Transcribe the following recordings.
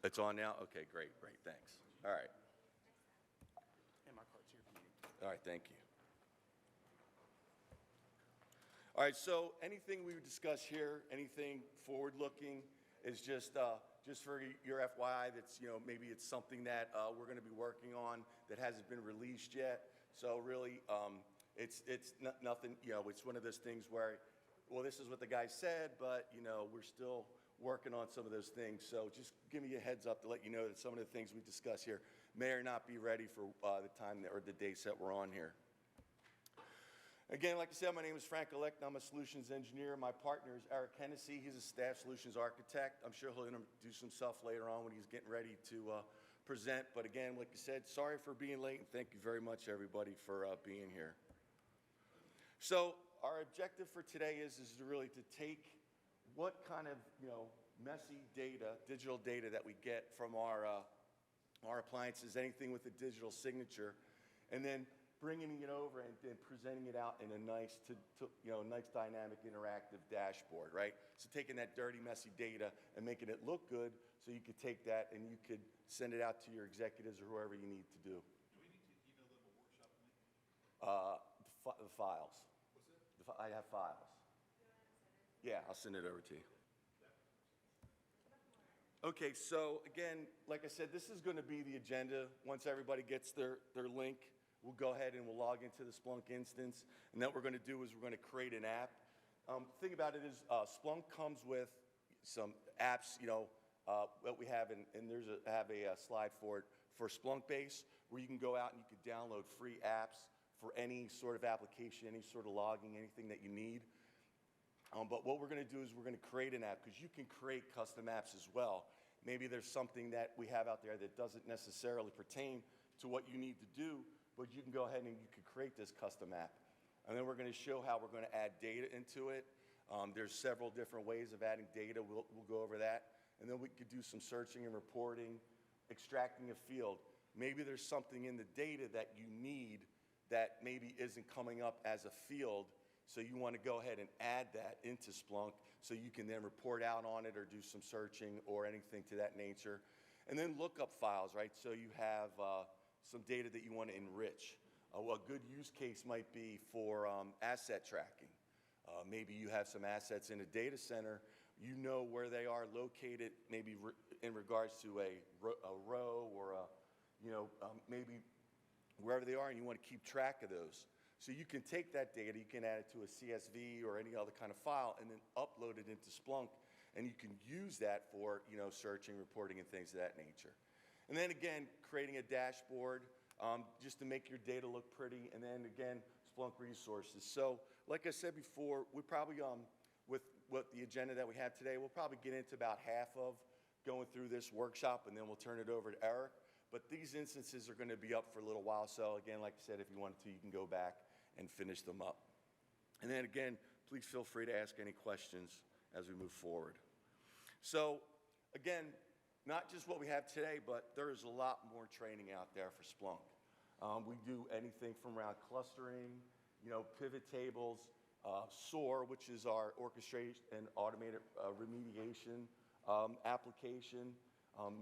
It's on now? Okay, great, thanks. All right. And my card's here for you. All right, thank you. All right, so anything we would discuss here, anything forward-looking, is just for your FYI. That's, maybe it's something that we're going to be working on that hasn't been released yet. So really, it's nothing. It's one of those things where, well, this is what the guy said, but we're still working on some of those things. So just give me a heads up to let you know that some of the things we discuss here may or not be ready for the time or the dates that we're on here. Again, like I said, my name is Frank Aleck. I'm a solutions engineer. My partner is Eric Hennessy. He's a staff solutions architect. I'm sure he'll introduce himself later on when he's getting ready to present. But again, like I said, sorry for being late, and thank you very much, everybody, for being here. So our objective for today is really to take what kind of messy data, digital data that we get from our appliances, anything with a digital signature, and then bringing it over and presenting it out in a nice, nice dynamic, interactive dashboard, right? So taking that dirty, messy data and making it look good, so you could take that and you could send it out to your executives or whoever you need to do. Do we need to email them a workshop link? The files. What's that? I have files. Yeah, I'll send it over to you. Okay, so again, like I said, this is going to be the agenda. Once everybody gets their link, we'll go ahead and we'll log into the Splunk instance. And then what we're going to do is we're going to create an app. Thing about it is Splunk comes with some apps, that we have, and I have a slide for it, for Splunk base, where you can go out and you can download free apps for any sort of application, any sort of logging, anything that you need. But what we're going to do is we're going to create an app, because you can create custom apps as well. Maybe there's something that we have out there that doesn't necessarily pertain to what you need to do, but you can go ahead and you can create this custom app. And then we're going to show how we're going to add data into it. There's several different ways of adding data. We'll go over that. And then we could do some searching and reporting, extracting a field. Maybe there's something in the data that you need that maybe isn't coming up as a field, so you want to go ahead and add that into Splunk so you can then report out on it or do some searching or anything to that nature. And then lookup files, right? So you have some data that you want to enrich. Well, a good use case might be for asset tracking. Maybe you have some assets in a data center. You know where they are located, maybe in regards to a row or maybe wherever they are, and you want to keep track of those. So you can take that data, you can add it to a CSV or any other kind of file, and then upload it into Splunk, and you can use that for searching, reporting, and things of that nature. And then again, creating a dashboard just to make your data look pretty, and then again, Splunk resources. So like I said before, we probably, with what the agenda that we have today, we'll probably get into about half of going through this workshop, and then we'll turn it over to Eric. But these instances are going to be up for a little while, so again, like I said, if you wanted to, you can go back and finish them up. And then again, please feel free to ask any questions as we move forward. So again, not just what we have today, but there is a lot more training out there for Splunk. We do anything from around clustering, pivot tables, SOAR, which is our orchestrated and automated remediation application,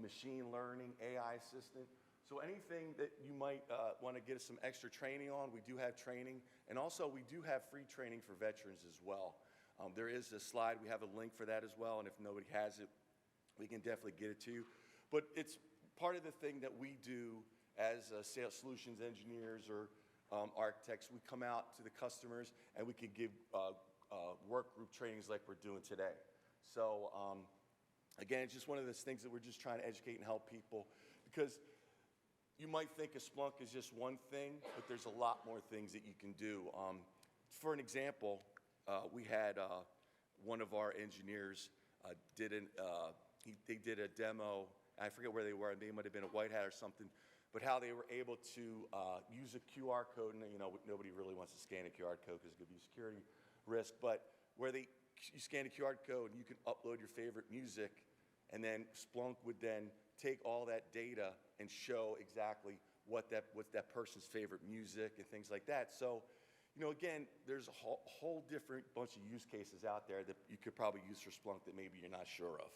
machine learning, AI assistant. So anything that you might want to get some extra training on, we do have training. And also, we do have free training for veterans as well. There is a slide. We have a link for that as well. And if nobody has it, we can definitely get it to you. But it's part of the thing that we do as sales solutions engineers or architects. We come out to the customers, and we can give work group trainings like we're doing today. So again, it's just one of those things that we're just trying to educate and help people, because you might think a Splunk is just one thing, but there's a lot more things that you can do. For an example, we had one of our engineers they did a demo. I forget where they were. They might have been a White Hat or something, but how they were able to use a QR code, and nobody really wants to scan a QR code because it could be a security risk, but where you scan a QR code and you can upload your favorite music, and then Splunk would then take all that data and show exactly what's that person's favorite music and things like that. So, again, there's a whole different bunch of use cases out there that you could probably use for Splunk that maybe you're not sure of.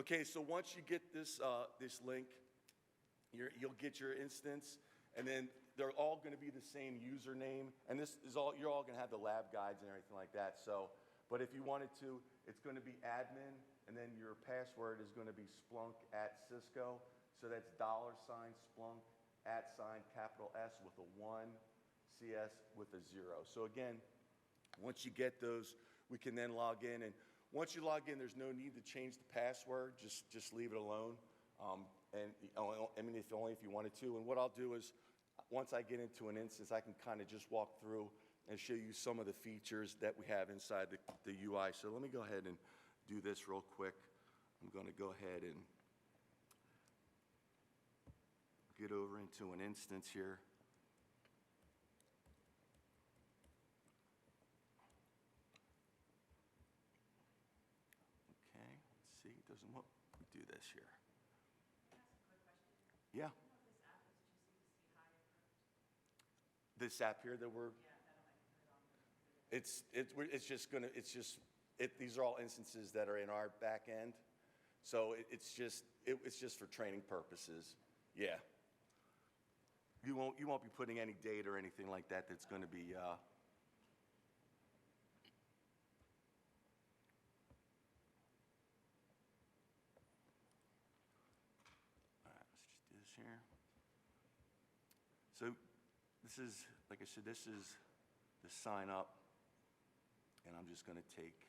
Okay, so once you get this, this link, you'll get your instance, and then they're all going to be the same username, and this is all, you're all going to have the lab guides and everything like that. So, but if you wanted to, it's going to be admin, and then your password is going to be Splunk at Cisco. So that's $Splunk capital S with a 1, CS with a 0. So again, once you get those, we can then log in, and once you log in, there's no need to change the password. Just leave it alone. And I mean, only if you wanted to. And what I'll do is, once I get into an instance, I can kind of just walk through and show you some of the features that we have inside the UI. So let me go ahead and do this real quick. I'm going to go ahead and get over into an instance here. Okay, let's see. It doesn't want me to do this here. Yeah. This app here that we're, it's just gonna, these are all instances that are in our back end. So it's just for training purposes. Yeah. You won't be putting any data or anything like that that's gonna be, all right, let's just do this here. So this is, like I said, this is the sign up, and I'm just going to take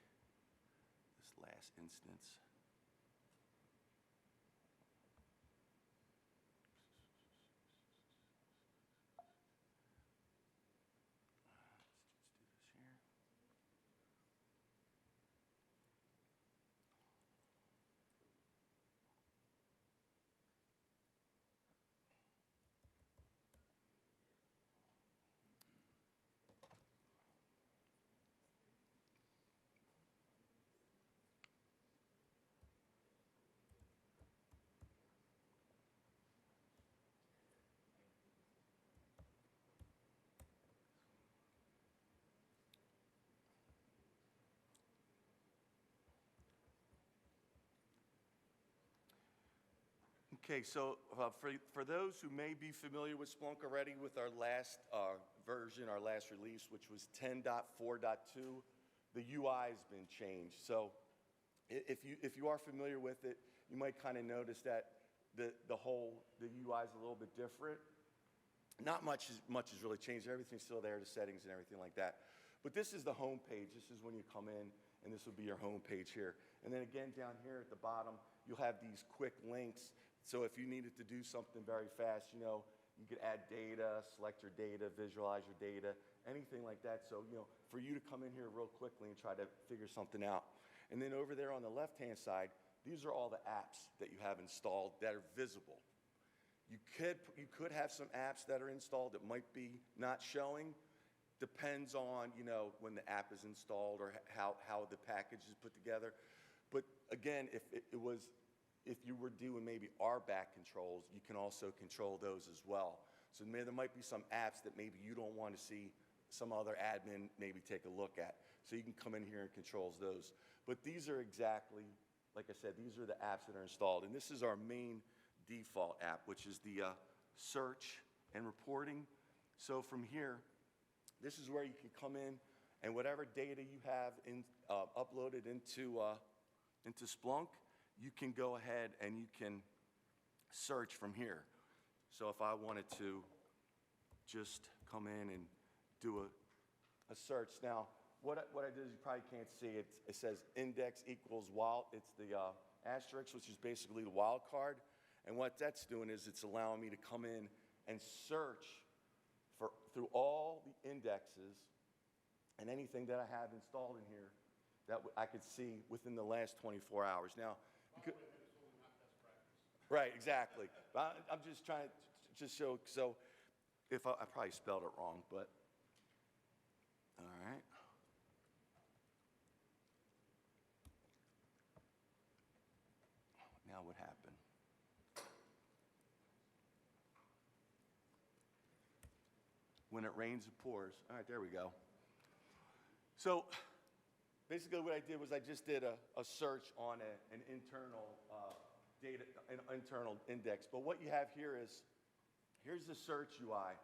this last instance. Let's just do this here. Okay, so for those who may be familiar with Splunk already, with our last version, our last release, which was 10.4.2, the UI has been changed. So if you are familiar with it, you might kind of notice that the UI is a little bit different. Not much has really changed. Everything's still there, the settings and everything like that. But this is the home page. This is when you come in, and this will be your home page here. And then again, down here at the bottom, you'll have these quick links. So if you needed to do something very fast, you could add data, select your data, visualize your data, anything like that. So, for you to come in here real quickly and try to figure something out. And then over there on the left-hand side, these are all the apps that you have installed that are visible. You could have some apps that are installed that might be not showing. Depends on, when the app is installed or how the package is put together. But again, if you were doing maybe our back controls, you can also control those as well. So there might be some apps that maybe you don't want to see some other admin maybe take a look at. So you can come in here and controls those. But these are exactly, like I said, these are the apps that are installed. And this is our main default app, which is the search and reporting. So from here, this is where you can come in and whatever data you have uploaded into Splunk, you can go ahead and you can search from here. So if I wanted to just come in and do a search. Now, what I did is you probably can't see it. It says index equals wild. It's the asterisk, which is basically the wild card. And what that's doing is it's allowing me to come in and search through all the indexes and anything that I have installed in here that I could see within the last 24 hours. Now, right, exactly. I'm just trying to just show. So, if I probably spelled it wrong, but all right. Now what happened? When it rains, it pours. All right, there we go. So basically what I did was I just did a search on an internal data, an internal index. But what you have here is, here's the search UI.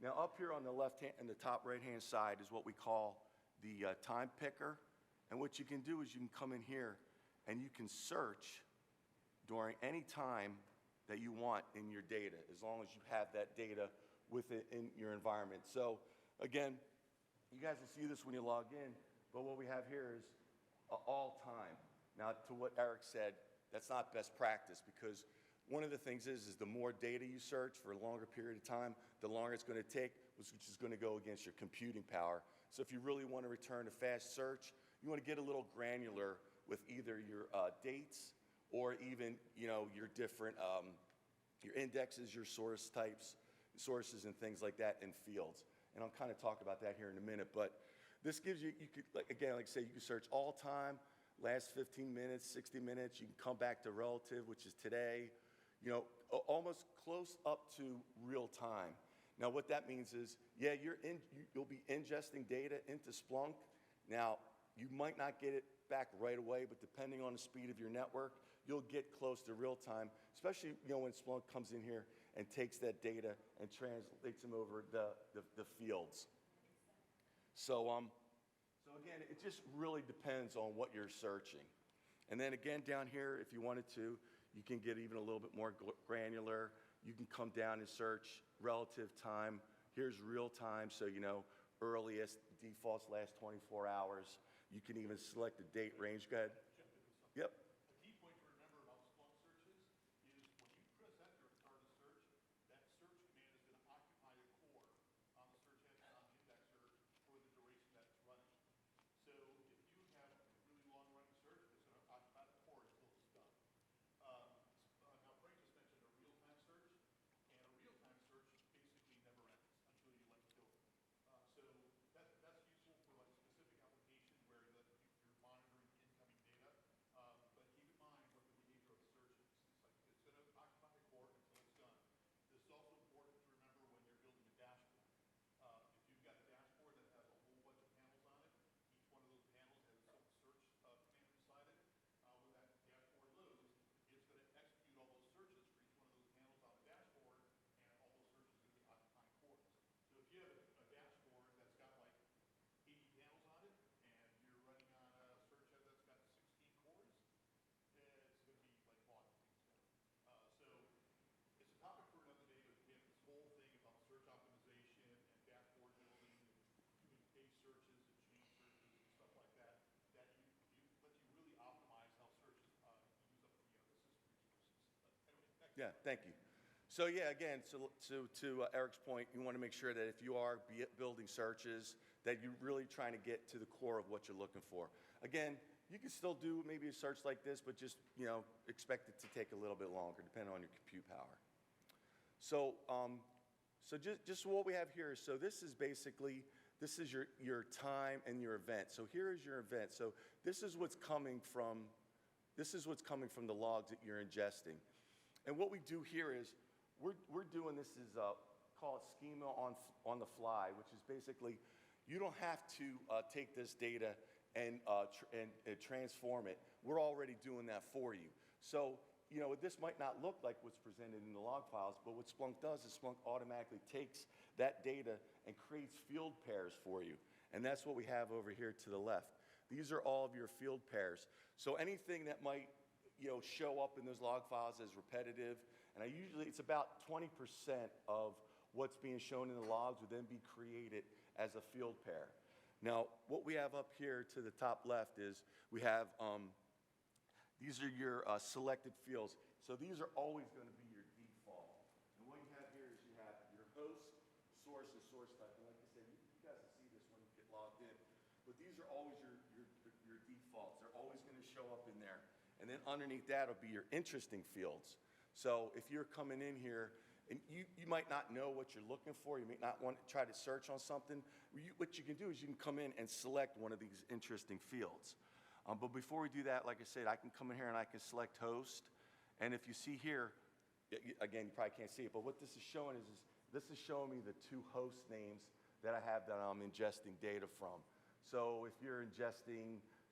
Now up here on the left hand and the top right hand side is what we call the time picker. And what you can do is you can come in here and you can search during any time that you want in your data, as long as you have that data with it in your environment. So again, you guys will see this when you log in, but what we have here is all time. Now, to what Eric said, that's not best practice, because one of the things is the more data you search for a longer period of time, the longer it's going to take, which is going to go against your computing power. So if you really want to return a fast search, you want to get a little granular with either your dates or even, your different, your indexes, your source types, sources and things like that, and fields. And I'll kind of talk about that here in a minute, but this gives you, like I say, you can search all time, last 15 minutes, 60 minutes, you can come back to relative, which is today, almost close up to real time. Now what that means is, yeah, you'll be ingesting data into Splunk. Now, you might not get it back right away, but depending on the speed of your network, you'll get close to real time, especially when Splunk comes in here and takes that data and translates them over the fields. So again, it just really depends on what you're searching. And then again, down here, if you wanted to, you can get even a little bit more granular. You can come down and search relative time. Here's real time, so earliest, defaults last 24 hours. You can even select the date range. Go ahead. Yep. The key point to remember about Splunk searches is when you press enter and start a search, that search command is going to occupy a core on the search engine, on the indexer, for the duration that it's running. So if you have a really long-running search, it's going to occupy the core until it's done. Now, Frank just mentioned a real-time search, and a real-time search basically never ends until you let it go. So that's useful for like specific applications where you're monitoring incoming data. But keep in mind what the behavior of a search is. It's like it's going to occupy the core until it's done. This is also important to remember when you're building a dashboard. If you've got a dashboard that has a whole bunch of panels on it, each one of those panels has some search command inside it. When that dashboard loads, it's going to execute all those searches for each one of those panels on the dashboard, and all those searches are going to be occupying cores. So if you have a dashboard that's got like 80 panels on it, and you're running on a search head that's got 16 cores, it's going to be like bogging things down. So it's a topic for another day, but again, this whole thing about search optimization and dashboard building and doing page searches and chain searches and stuff like that, that lets you really optimize how searches use up the system resources. Anyway, next. Yeah, thank you. So yeah, again, to Eric's point, you want to make sure that if you are building searches, that you're really trying to get to the core of what you're looking for. Again, you can still do maybe a search like this, but just expect it to take a little bit longer, depending on your compute power. So just what we have here. So this is basically your time and your event. So here is your event. So this is what's coming from the logs that you're ingesting. And what we do here is we're doing this is call it schema on the fly, which is basically you don't have to take this data and transform it. We're already doing that for you. So this might not look like what's presented in the log files, but what Splunk does is Splunk automatically takes that data and creates field pairs for you. And that's what we have over here to the left. These are all of your field pairs. So anything that might show up in those log files as repetitive, and it's about 20% of what's being shown in the logs would then be created as a field pair. Now, what we have up here to the top left is we have, these are your selected fields. So these are always going to be your default. And what you have here is you have your host, source, and source type. And like I said, you guys will see this when you get logged in. But these are always your defaults. They're always going to show up in there. And then underneath that will be your interesting fields. So if you're coming in here, and you might not know what you're looking for, you may not want to try to search on something, what you can do is you can come in and select one of these interesting fields. But before we do that, like I said, I can come in here and I can select host. And if you see here, again, you probably can't see it, but what this is showing is this is showing me the two host names that I have that I'm ingesting data from. So if you're ingesting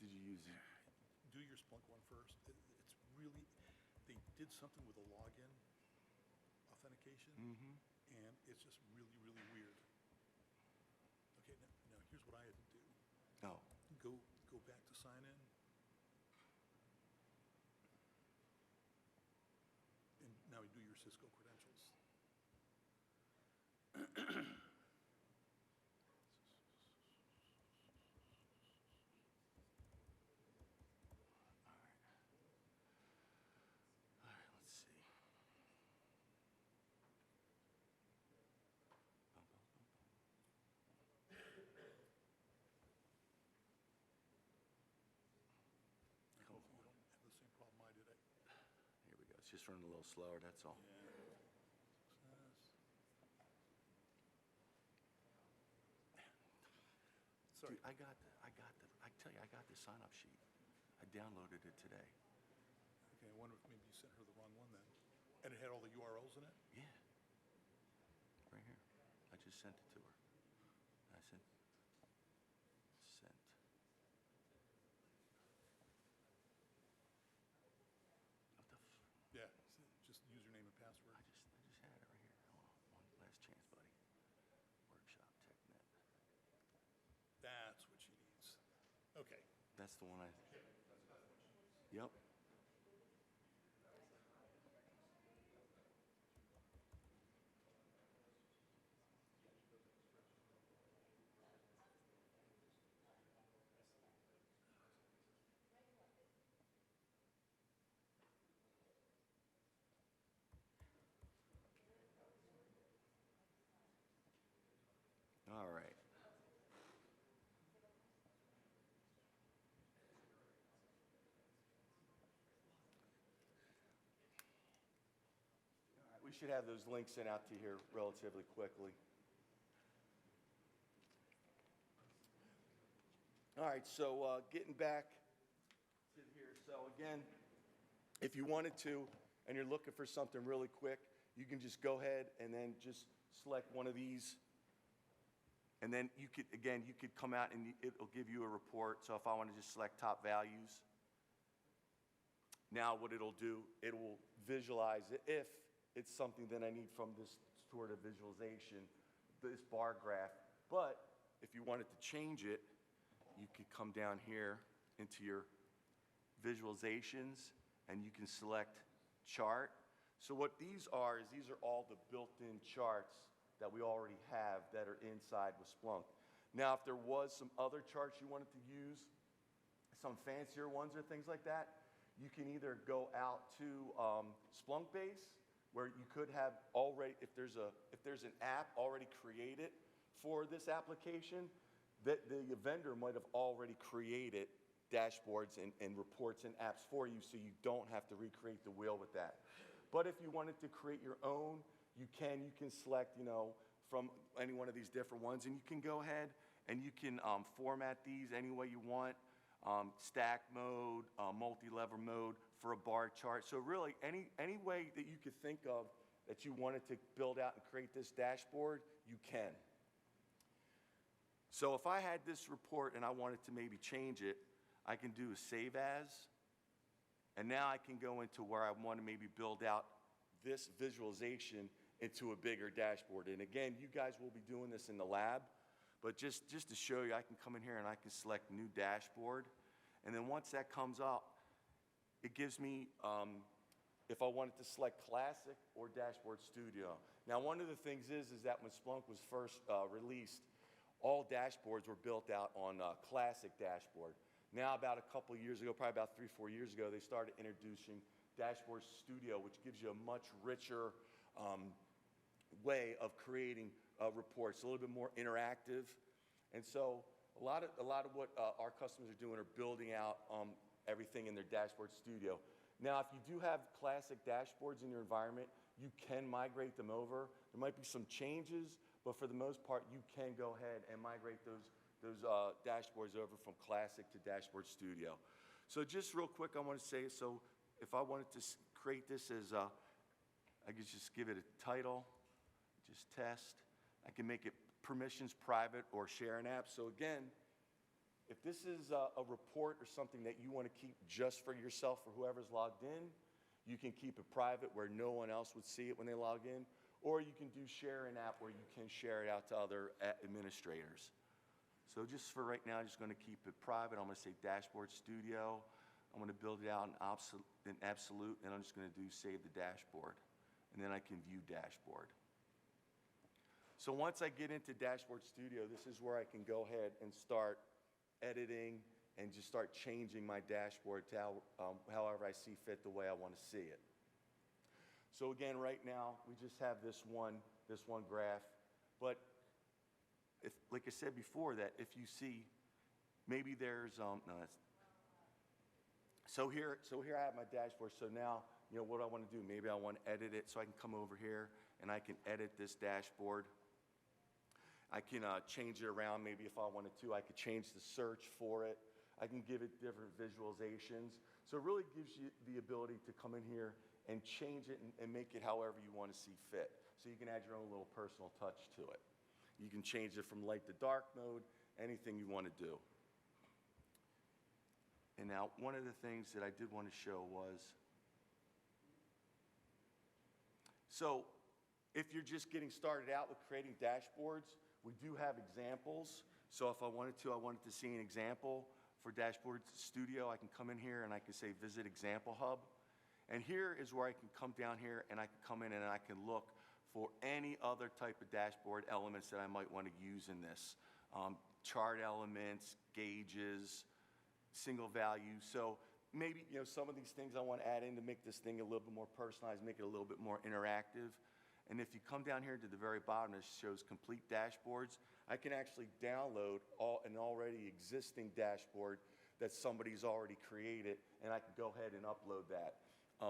did you use? Do your Splunk one first. It's really, they did something with a login authentication, and it's just really, really weird. Okay, now here's what I had to do. Oh, Go back to sign in. And now do your Cisco credentials. all right, let's see. And hopefully you don't have the same problem I did. Here we go. It's just running a little slower, that's all. Sorry. Dude, I tell you, I got the sign-up sheet. I downloaded it today. Okay, I wonder if maybe you sent her the wrong one then. And it had all the URLs in it? Yeah. Right here. I just sent it to her. I sent. What the Yeah, just username and password. I just had it right here. Hold on. One last chance, buddy. Workshop TechNet. That's what she needs. Okay. That's the one I. Yep. All right. We should have those links sent out to you here relatively quickly. All right, so getting back to here. So again, if you wanted to, and you're looking for something really quick, you can just go ahead and then just select one of these. And then you could come out and it'll give you a report. So if I want to just select top values, now what it'll do, it will visualize it if it's something that I need from this sort of visualization, this bar graph. But if you wanted to change it, you could come down here into your visualizations and you can select chart. So what these are is these are all the built-in charts that we already have that are inside with Splunk. Now, if there was some other charts you wanted to use, some fancier ones or things like that, you can either go out to Splunk Base, where you could have already, if there's an app already created for this application, that the vendor might have already created dashboards and reports and apps for you, so you don't have to recreate the wheel with that. But if you wanted to create your own, you can select, from any one of these different ones, and you can go ahead and you can format these any way you want, stack mode, multi-level mode for a bar chart. So really, any way that you could think of that you wanted to build out and create this dashboard, you can. So if I had this report and I wanted to maybe change it, I can do a save as, and now I can go into where I want to maybe build out this visualization into a bigger dashboard. And again, you guys will be doing this in the lab, but just to show you, I can come in here and I can select new dashboard. And then once that comes up, it gives me, if I wanted to select Classic or Dashboard Studio. Now, one of the things is that when Splunk was first released, all dashboards were built out on Classic Dashboard. Now, about a couple years ago, probably about 3-4 years ago, they started introducing Dashboard Studio, which gives you a much richer way of creating reports, a little bit more interactive. And so a lot of what our customers are doing are building out everything in their Dashboard Studio. Now, if you do have classic dashboards in your environment, you can migrate them over. There might be some changes, but for the most part, you can go ahead and migrate those dashboards over from Classic to Dashboard Studio. So just real quick, I want to say, so if I wanted to create this as I could just give it a title, just test. I can make it permissions private or share an app. So again, if this is a report or something that you want to keep just for yourself or whoever's logged in, you can keep it private where no one else would see it when they log in, or you can do share an app where you can share it out to other administrators. So just for right now, I'm just going to keep it private. I'm going to say Dashboard Studio. I'm going to build it out in absolute, and I'm just going to do save the dashboard. And then I can view dashboard. So once I get into Dashboard Studio, this is where I can go ahead and start editing and just start changing my dashboard to however I see fit, the way I want to see it. So again, right now, we just have this one graph. But if, like I said before, that if you see, maybe there's, so here I have my dashboard. So now, what I want to do, maybe I want to edit it, so I can come over here and I can edit this dashboard. I can change it around. Maybe if I wanted to, I could change the search for it. I can give it different visualizations. So it really gives you the ability to come in here and change it and make it however you want to see fit. So you can add your own little personal touch to it. You can change it from light to dark mode, anything you want to do. And now, one of the things that I did want to show was, so if you're just getting started out with creating dashboards, we do have examples. So if I wanted to see an example for Dashboard Studio, I can come in here and I can say Visit Example Hub. And here is where I can come down here and I can come in and I can look for any other type of dashboard elements that I might want to use in this. Chart elements, gauges, single value. So maybe some of these things I want to add in to make this thing a little bit more personalized, make it a little bit more interactive. And if you come down here to the very bottom, it shows complete dashboards. I can actually download an already existing dashboard that somebody's already created, and I can go ahead and upload that.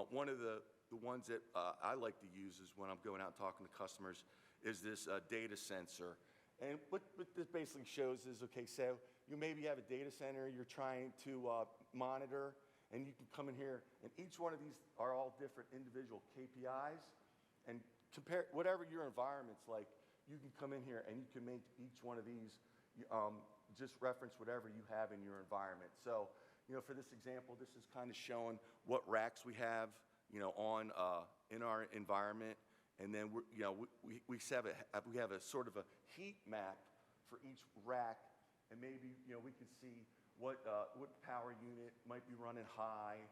One of the ones that I like to use is when I'm going out and talking to customers is this data sensor. And what this basically shows is, okay, so you maybe have a data center you're trying to monitor, and you can come in here, and each one of these are all different individual KPIs, and compare whatever your environment's like, you can come in here and you can make each one of these just reference whatever you have in your environment. So, for this example, this is kind of showing what racks we have, on in our environment, and then we have a sort of a heat map for each rack, and maybe we can see what power unit might be running high.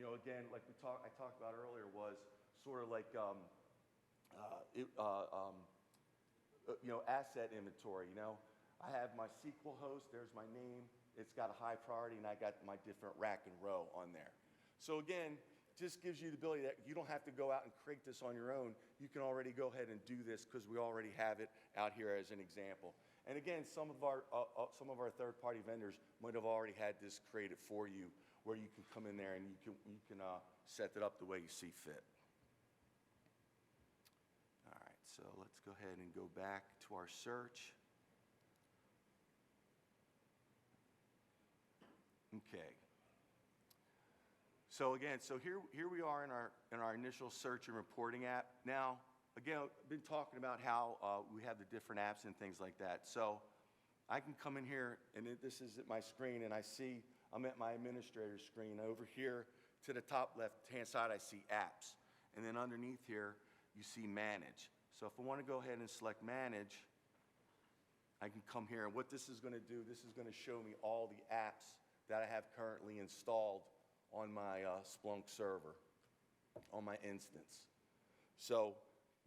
Again, like I talked about earlier, was sort of like asset inventory. I have my SQL host, there's my name, it's got a high priority, and I got my different rack and row on there. So again, just gives you the ability that you don't have to go out and create this on your own. You can already go ahead and do this because we already have it out here as an example. And again, some of our third-party vendors might have already had this created for you, where you can come in there and you can set it up the way you see fit. All right, so let's go ahead and go back to our search. Okay. So again, here we are in our initial search and reporting app. Now, again, I've been talking about how we have the different apps and things like that. So I can come in here, and this is at my screen, and I'm at my administrator screen. Over here to the top left-hand side, I see apps. And then underneath here, you see manage. So if I want to go ahead and select manage, I can come here. And what this is going to do, this is going to show me all the apps that I have currently installed on my Splunk server, on my instance. So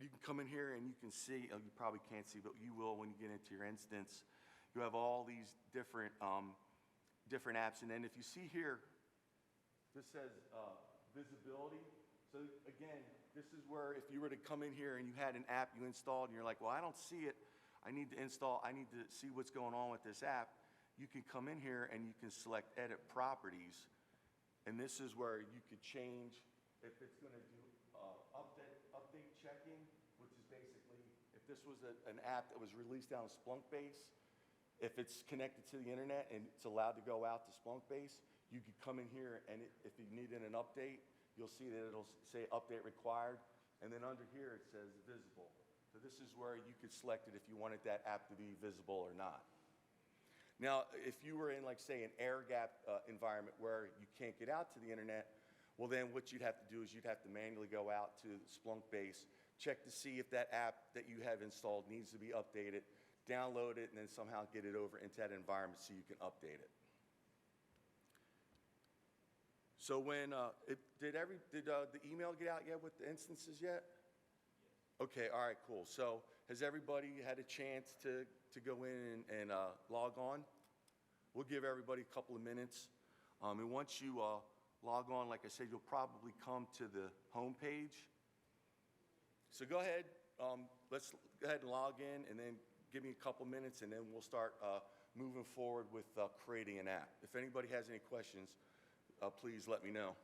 you can come in here and you can see, you probably can't see, but you will when you get into your instance. You have all these different apps. And then if you see here, this says visibility. So again, this is where if you were to come in here and you had an app you installed and you're like, well, I don't see it. I need to see what's going on with this app. You can come in here and you can select edit properties. And this is where you could change if it's going to do update checking, which is basically if this was an app that was released down a Splunk base, if it's connected to the internet and it's allowed to go out to Splunk base, you could come in here and if you needed an update, you'll see that it'll say update required. And then under here it says visible. So this is where you could select it if you wanted that app to be visible or not. Now, if you were in, like, say, an air-gapped environment where you can't get out to the internet, well, then what you'd have to do is you'd have to manually go out to the Splunk base, check to see if that app that you have installed needs to be updated, download it, and then somehow get it over into that environment so you can update it. So when, did the email get out yet with the instances yet? Okay, all right, cool. So has everybody had a chance to go in and log on? We'll give everybody a couple of minutes. And once you log on, like I said, you'll probably come to the home page. So go ahead, let's go ahead and log in, and then give me a couple minutes, and then we'll start moving forward with creating an app. If anybody has any questions, please let me know.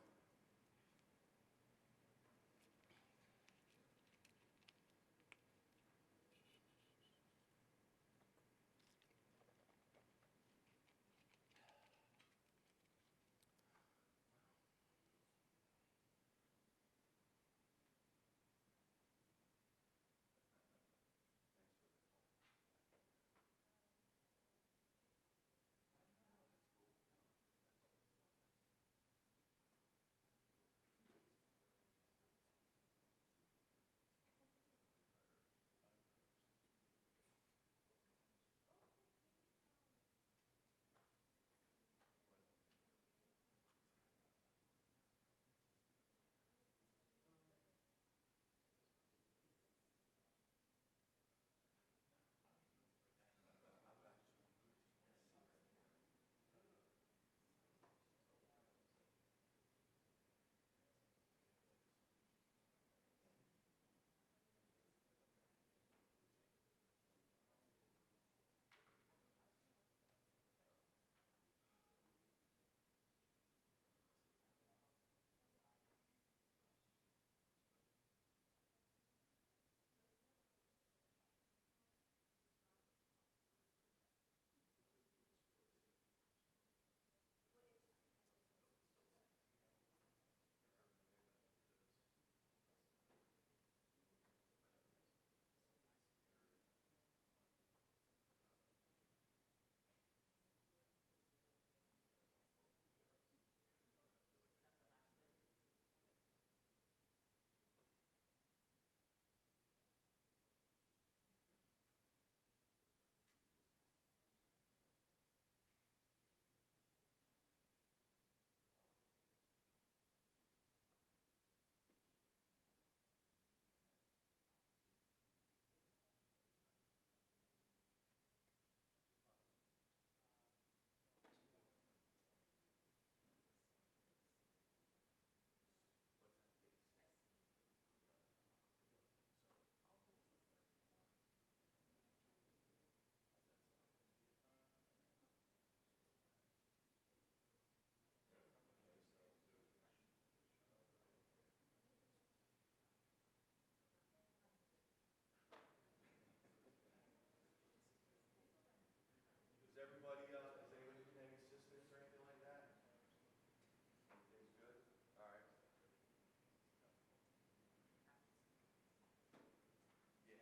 Is anybody need any assistance or anything like that? Everything's good? All right. Yeah.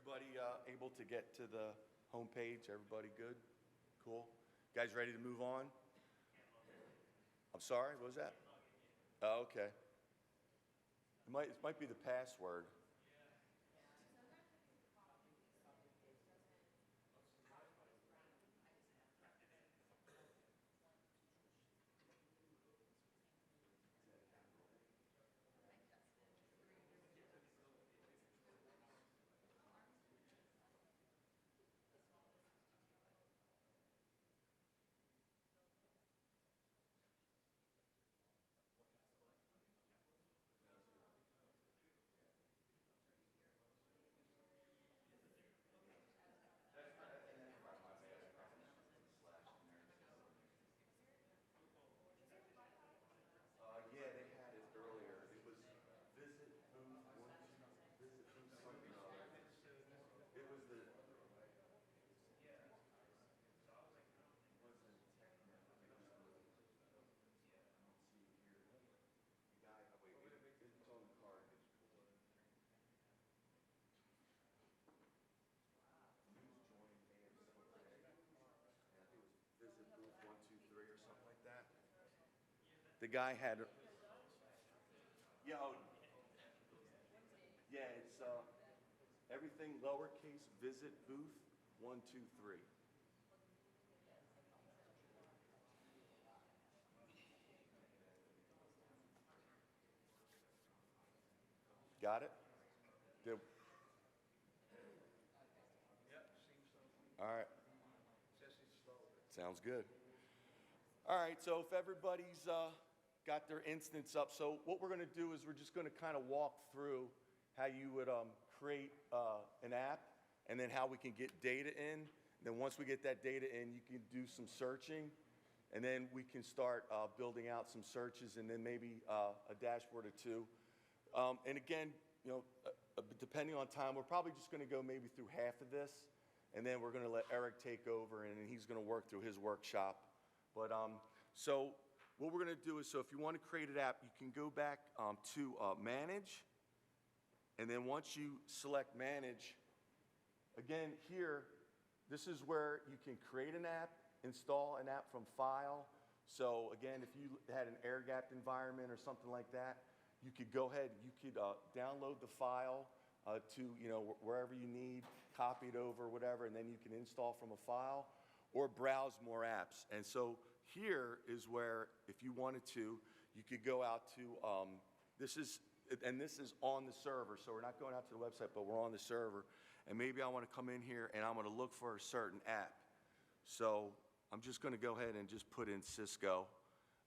Everybody able to get to the home page? Everybody good? Cool. Guys ready to move on? I'm sorry, what was that? Oh, okay. It might be the password. the guy had, yeah, oh, yeah, it's everything lowercase, visit booth 123. Got it? Did- All right. Sounds good. All right, so if everybody's got their instance up, so what we're going to do is we're just going to kind of walk through how you would create an app and then how we can get data in. Then once we get that data in, you can do some searching, and then we can start building out some searches and then maybe a dashboard or two. And again, you know, depending on time, we're probably just going to go maybe through half of this, and then we're going to let Eric take over, and he's going to work through his workshop. But so what we're going to do is, so if you want to create an app, you can go back to Manage, and then once you select Manage, again here, this is where you can create an app, install an app from File. So again, if you had an air-gapped environment or something like that, you could go ahead, you could download the file to, you know, wherever you need, copy it over, whatever, and then you can install from a file or browse more apps. And so here is where, if you wanted to, you could go out to, this is on the server, so we're not going out to the website, but we're on the server. And maybe I want to come in here and I'm going to look for a certain app. So I'm just going to go ahead and just put in Cisco,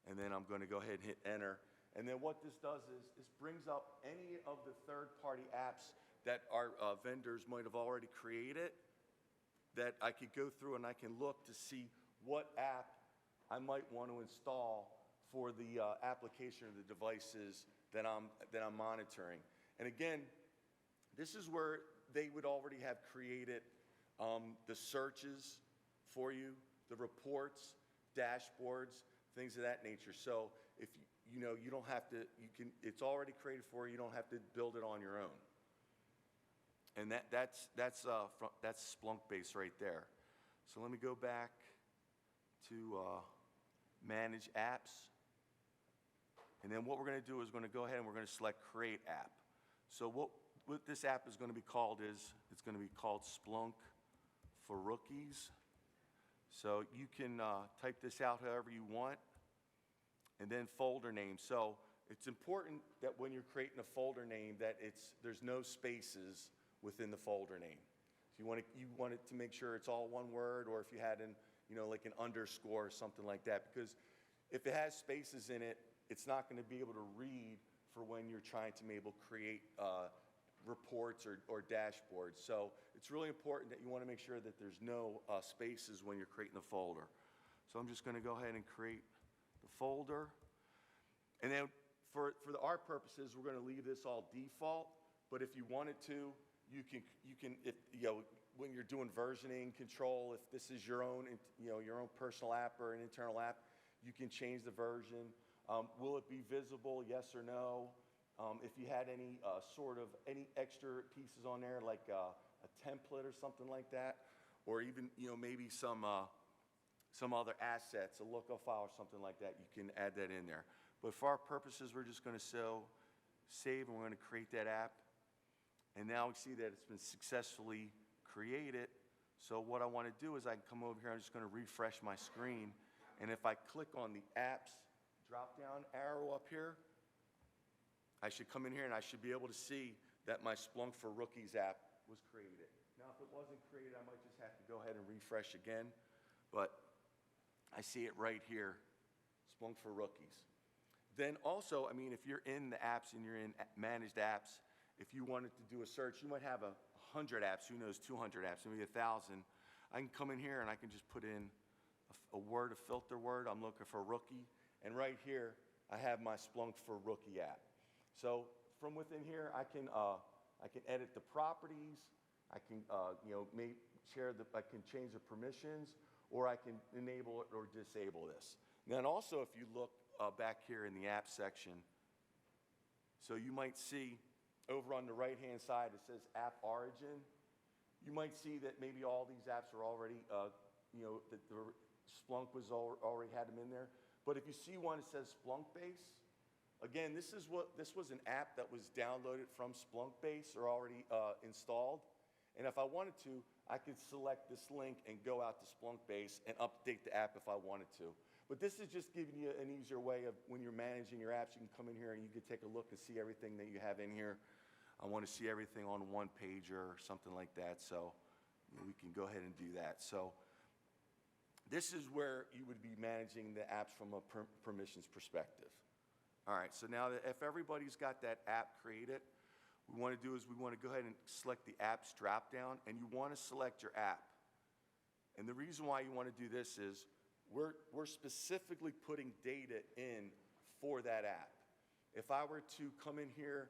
and then I'm going to go ahead and hit enter. And then what this does is this brings up any of the third-party apps that our vendors might have already created that I could go through and I can look to see what app I might want to install for the application or the devices that I'm monitoring. And again, this is where they would already have created the searches for you, the reports, dashboards, things of that nature. So if you know, you don't have to, it's already created for you, you don't have to build it on your own. And that's Splunk base right there. So let me go back to Manage Apps. And then what we're going to do is we're going to go ahead and we're going to select Create App. So what this app is going to be called is, it's going to be called Splunk for Rookies. So you can type this out however you want. And then folder name. So it's important that when you're creating a folder name that there's no spaces within the folder name. So you want it to make sure it's all one word, or if you had like an underscore or something like that, because if it has spaces in it, it's not going to be able to read for when you're trying to maybe create reports or dashboards. So it's really important that you want to make sure that there's no spaces when you're creating the folder. So I'm just going to go ahead and create the folder. And then for our purposes, we're going to leave this all default. But if you wanted to, you can if, when you're doing versioning control, if this is your own personal app or an internal app, you can change the version. Will it be visible? Yes or no? If you had any any extra pieces on there, like a template or something like that, or even maybe some other assets, a lookup file or something like that, you can add that in there. But for our purposes, we're just going to save, and we're going to create that app. And now we see that it's been successfully created. So what I want to do is I can come over here, I'm just going to refresh my screen. And if I click on the apps drop-down arrow up here, I should come in here and I should be able to see that my Splunk for Rookies app was created. Now, if it wasn't created, I might just have to go ahead and refresh again. But I see it right here, Splunk for Rookies. Then also, I mean, if you're in the apps and you're in managed apps, if you wanted to do a search, you might have 100 apps, who knows, 200 apps, maybe 1,000. I can come in here and I can just put in a word, a filter word. I'm looking for rookie. And right here, I have my Splunk for Rookie app. So from within here, I can edit the properties. I can I can change the permissions, or I can enable it or disable this. And then also, if you look back here in the app section, so you might see over on the right-hand side, it says App Origin. You might see that maybe all these apps are already, that the Splunk already had them in there. But if you see one that says Splunk Base, again, this was an app that was downloaded from Splunk Base or already installed. And if I wanted to, I could select this link and go out to Splunk Base and update the app if I wanted to. But this is just giving you an easier way of when you're managing your apps, you can come in here and you can take a look and see everything that you have in here. I want to see everything on one pager or something like that, so we can go ahead and do that. So this is where you would be managing the apps from a permissions perspective. All right, so now that if everybody's got that app created, what we want to do is we want to go ahead and select the apps drop down, and you want to select your app. And the reason why you want to do this is we're specifically putting data in for that app. If I were to come in here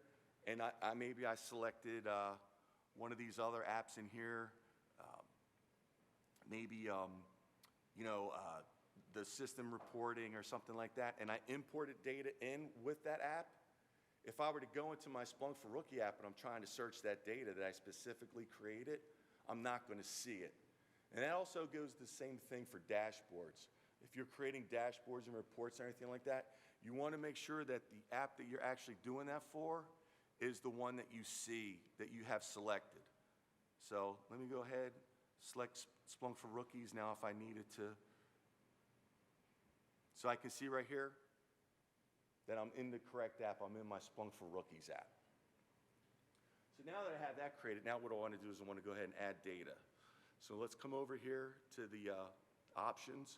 and maybe I selected one of these other apps in here, maybe the system reporting or something like that, and I imported data in with that app, if I were to go into my Splunk for Rookie app and I'm trying to search that data that I specifically created, I'm not going to see it. And that also goes the same thing for dashboards. If you're creating dashboards and reports and everything like that, you want to make sure that the app that you're actually doing that for is the one that you see, that you have selected. So let me go ahead, select Splunk for Rookies now if I needed to. So I can see right here that I'm in the correct app. I'm in my Splunk for Rookies app. So now that I have that created, now what I want to do is I want to go ahead and add data. So let's come over here to the options.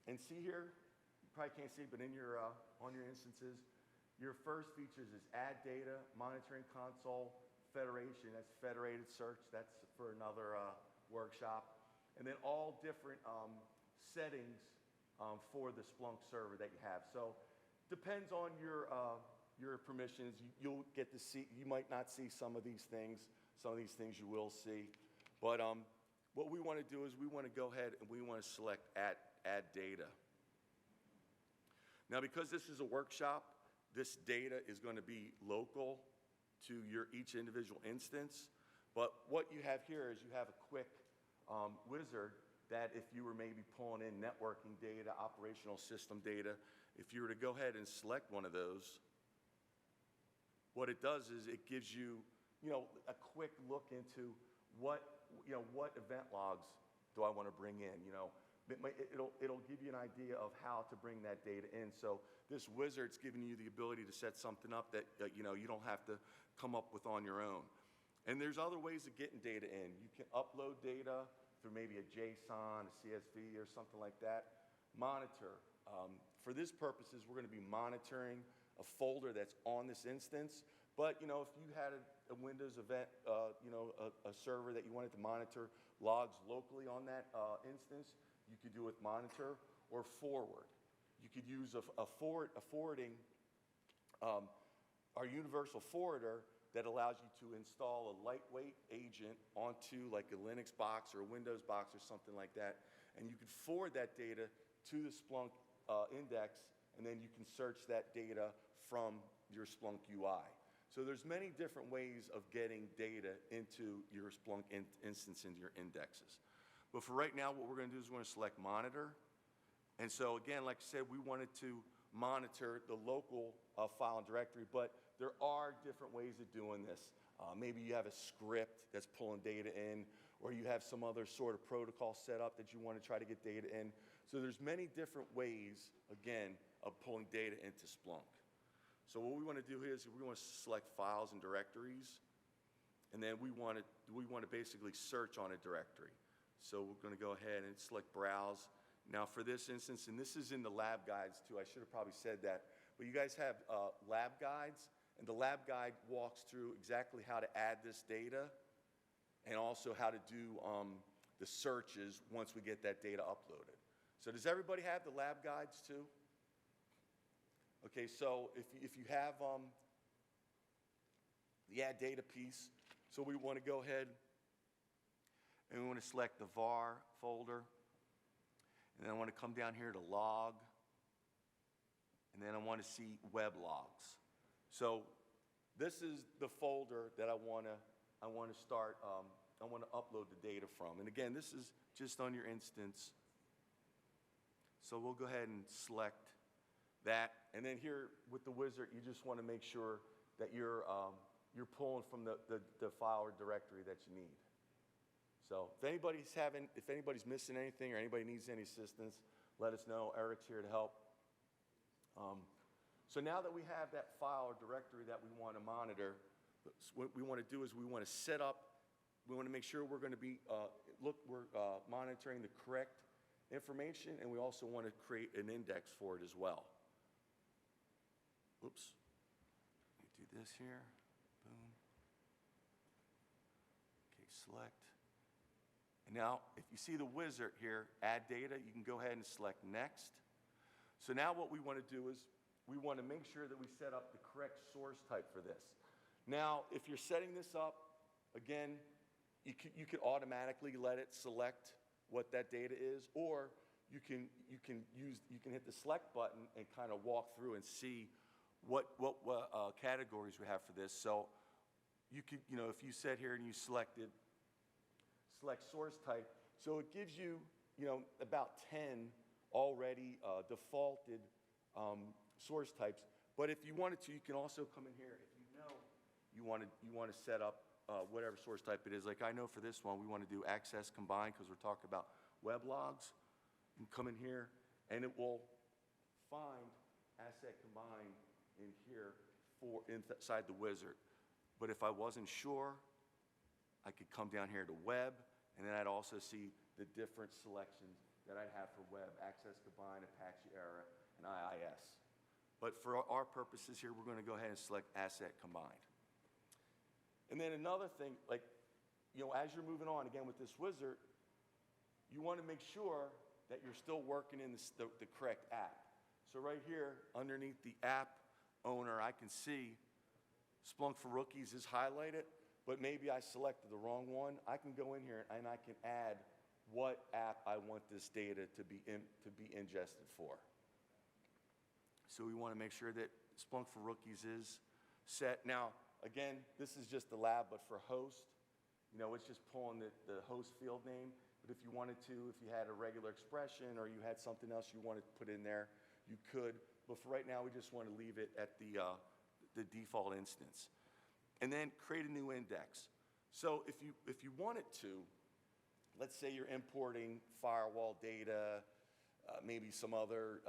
And see here, you probably can't see, but in your, on your instances, your first features is add data, monitoring console, federation, that's federated search, that's for another workshop. And then all different settings for the Splunk server that you have. So depends on your permissions. You'll get to see, you might not see some of these things. Some of these things you will see. But what we want to do is we want to go ahead and we want to select add data. Now, because this is a workshop, this data is going to be local to each individual instance. But what you have here is you have a quick wizard that if you were maybe pulling in networking data, operational system data, if you were to go ahead and select one of those, what it does is it gives you, a quick look into what event logs do I want to bring in, It'll give you an idea of how to bring that data in. So this wizard's giving you the ability to set something up that you don't have to come up with on your own. And there's other ways of getting data in. You can upload data through maybe a JSON, a CSV, or something like that. Monitor. For these purposes, we're going to be monitoring a folder that's on this instance. But if you had a Windows event, a server that you wanted to monitor logs locally on that instance, you could do it with monitor or forward. You could use a forwarding, our universal forwarder that allows you to install a lightweight agent onto like a Linux box or a Windows box or something like that. And you could forward that data to the Splunk index, and then you can search that data from your Splunk UI. So there's many different ways of getting data into your Splunk instance, into your indexes. But for right now, what we're going to do is we're going to select monitor. And so again, like I said, we wanted to monitor the local file and directory, but there are different ways of doing this. Maybe you have a script that's pulling data in, or you have some other sort of protocol set up that you want to try to get data in. So there's many different ways, again, of pulling data into Splunk. So what we want to do here is we want to select files and directories, and then we want to basically search on a directory. So we're going to go ahead and select browse. Now for this instance, and this is in the lab guides too, I should have probably said that, but you guys have lab guides, and the lab guide walks through exactly how to add this data and also how to do the searches once we get that data uploaded. So does everybody have the lab guides too? Okay, so if you have the add data piece, so we want to go ahead and we want to select the var folder, and then I want to come down here to log, and then I want to see web logs. So this is the folder that I want to start, I want to upload the data from. And again, this is just on your instance. So we'll go ahead and select that. And then here with the wizard, you just want to make sure that you're pulling from the file or directory that you need. So if anybody's missing anything or anybody needs any assistance, let us know. Eric's here to help. So now that we have that file or directory that we want to monitor, what we want to do is we want to set up, we want to make sure we're going to be, monitoring the correct information, and we also want to create an index for it as well. Oops. Let me do this here. Boom. Okay, select. And now, if you see the wizard here, add data, you can go ahead and select next. So now what we want to do is we want to make sure that we set up the correct source type for this. Now, if you're setting this up, again, you can automatically let it select what that data is, or you can hit the select button and kind of walk through and see what categories we have for this. So you could, if you sat here and you select source type, so it gives you, about 10 already defaulted source types. But if you wanted to, you can also come in here if you want to set up whatever source type it is. Like I know for this one, we want to do access combined because we're talking about web logs. You can come in here, and it will find asset combined in here inside the wizard. But if I wasn't sure, I could come down here to web, and then I'd also see the different selections that I'd have for web: access combined, Apache Era, and IIS. But for our purposes here, we're going to go ahead and select asset combined. And then another thing, as you're moving on, again, with this wizard, you want to make sure that you're still working in the correct app. So right here, underneath the app owner, I can see Splunk for Rookies is highlighted, but maybe I selected the wrong one. I can go in here and I can add what app I want this data to be ingested for. So we want to make sure that Splunk for Rookies is set. Now, again, this is just the lab, but for host, it's just pulling the host field name. But if you wanted to, if you had a regular expression or you had something else you wanted to put in there, you could. But for right now, we just want to leave it at the default instance. And then create a new index. So if you wanted to, let's say you're importing firewall data, maybe some other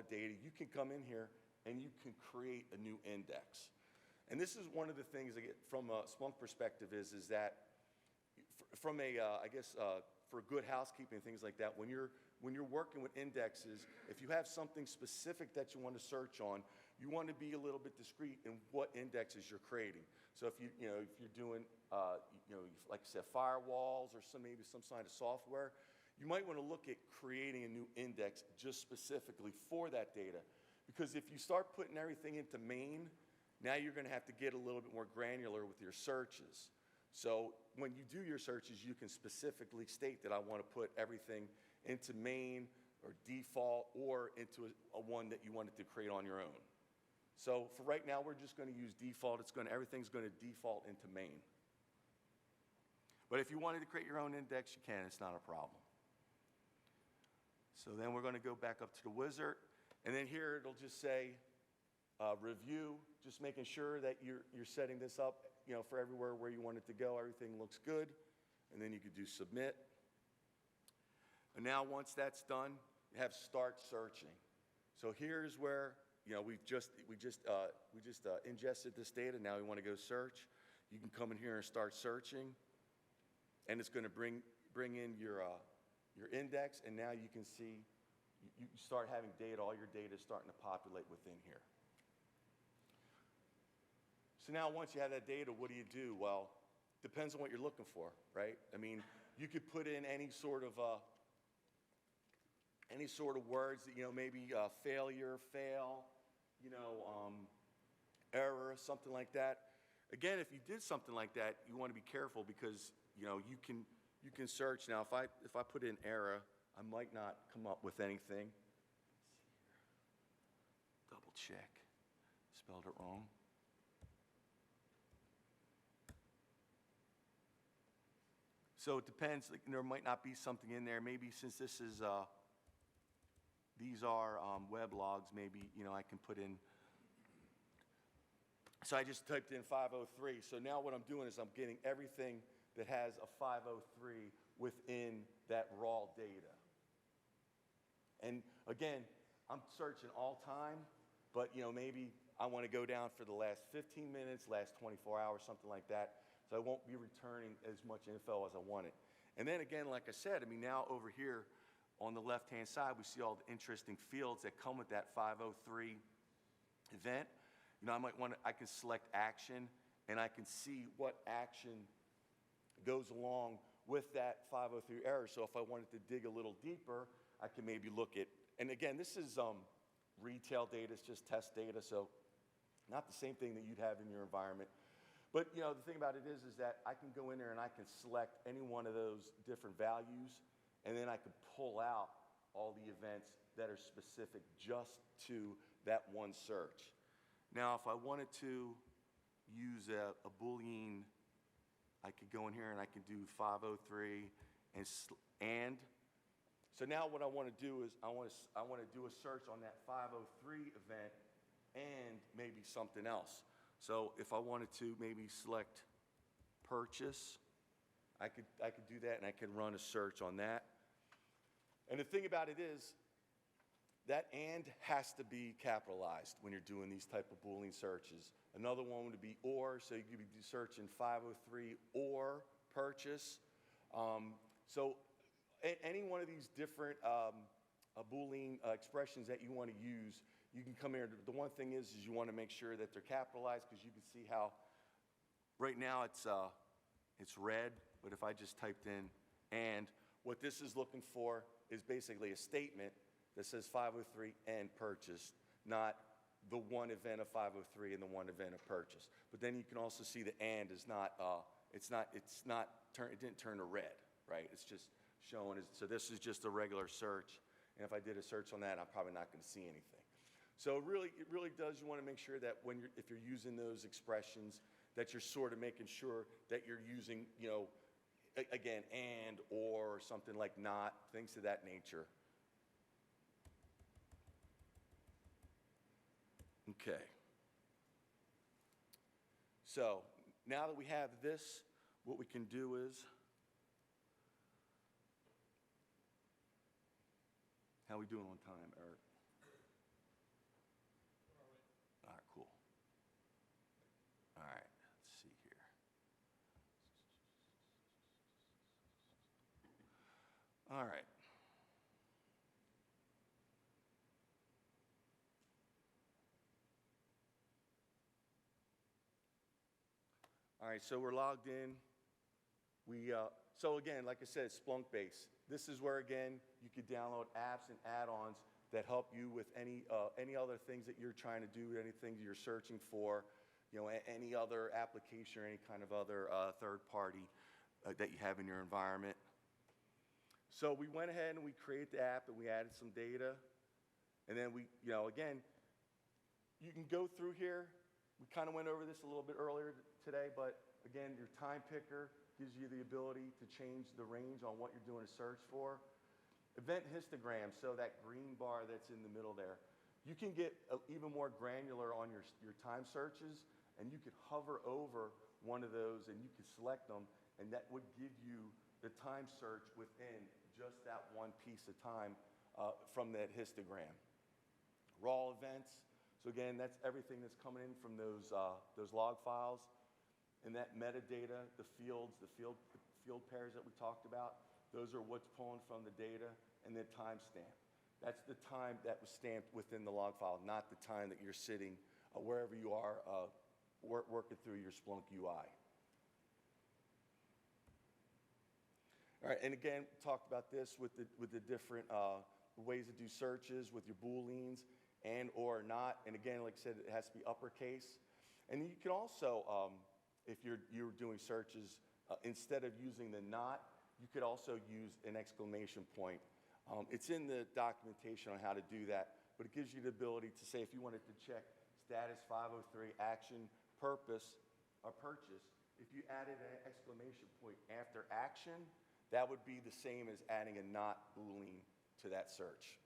data, you can come in here and you can create a new index. And this is one of the things from a Splunk perspective is that from for good housekeeping, things like that, when you're working with indexes, if you have something specific that you want to search on, you want to be a little bit discreet in what indexes you're creating. So if you're doing like I said, firewalls or maybe some kind of software, you might want to look at creating a new index just specifically for that data. Because if you start putting everything into main, now you're going to have to get a little bit more granular with your searches. So when you do your searches, you can specifically state that I want to put everything into main or default or into a one that you wanted to create on your own. So for right now, we're just going to use default. Everything's going to default into main. But if you wanted to create your own index, you can. It's not a problem. So then we're going to go back up to the wizard. And then here it'll just say review, just making sure that you're setting this up for everywhere where you want it to go. Everything looks good. And then you could do submit. And now once that's done, you have start searching. So here's where we just ingested this data. Now we want to go search. You can come in here and start searching, and it's going to bring in your index. And now you can see you start having data. All your data is starting to populate within here. So now once you have that data, what do you do? Well, depends on what you're looking for, right? I mean, you could put in any sort of words that maybe failure, fail, error, something like that. Again, if you did something like that, you want to be careful because you can search. Now, if I put in error, I might not come up with anything. Double check. Spelled it wrong. So it depends. There might not be something in there. Maybe since this is these are web logs. Maybe, I can put in. So I just typed in 503. So now what I'm doing is I'm getting everything that has a 503 within that raw data. And again, I'm searching all time, but maybe I want to go down for the last 15 minutes, last 24 hours, something like that. So I won't be returning as much info as I wanted. And then again, like I said, now over here on the left-hand side, we see all the interesting fields that come with that 503 event. I can select action, and I can see what action goes along with that 503 error. So if I wanted to dig a little deeper, I can maybe look at, and again, this is retail data, it's just test data, so not the same thing that you'd have in your environment. But the thing about it is that I can go in there and I can select any one of those different values, and then I can pull out all the events that are specific just to that one search. Now, if I wanted to use a Boolean, I could go in here and I can do 503 and. So now what I want to do is I want to do a search on that 503 event and maybe something else. So if I wanted to maybe select purchase, I could do that, and I can run a search on that. And the thing about it is that and has to be capitalized when you're doing these type of Boolean searches. Another one would be or, so you could be searching 503 or purchase. So any one of these different Boolean expressions that you want to use, you can come here. The one thing is you want to make sure that they're capitalized, because you can see how right now it's red, but if I just typed in and, what this is looking for is basically a statement that says 503 and purchase, not the one event of 503 and the one event of purchase. But then you can also see the and is not, it didn't turn to red, right? It's just showing, so this is just a regular search. And if I did a search on that, I'm probably not going to see anything. So it really does, you want to make sure that if you're using those expressions, that you're sort of making sure that you're using, again, and, or something like not, things of that nature. Okay. So now that we have this, what we can do is, how are we doing on time, Eric? All right, cool. All right, let's see here. All right. All right, so we're logged in. So again, like I said, Splunk base. This is where, again, you could download apps and add-ons that help you with any other things that you're trying to do, anything you're searching for, any other application or any kind of other third party that you have in your environment. So we went ahead and we created the app and we added some data. And then again, you can go through here. We kind of went over this a little bit earlier today, but again, your time picker gives you the ability to change the range on what you're doing a search for. Event histogram, so that green bar that's in the middle there. You can get even more granular on your time searches, and you could hover over one of those and you could select them, and that would give you the time search within just that one piece of time from that histogram. Raw events, so again, that's everything that's coming in from those log files. And that metadata, the field pairs that we talked about, those are what's pulling from the data, and the timestamp. That's the time that was stamped within the log file, not the time that you're sitting wherever you are working through your Splunk UI. All right, and again, talked about this with the different ways to do searches with your Booleans and or not. And again, like I said, it has to be uppercase. And you can also, if you're doing searches, instead of using the not, you could also use an exclamation point. It's in the documentation on how to do that, but it gives you the ability to say, if you wanted to check status 503, action, purpose, or purchase, if you added an exclamation point after action, that would be the same as adding a not Boolean to that search.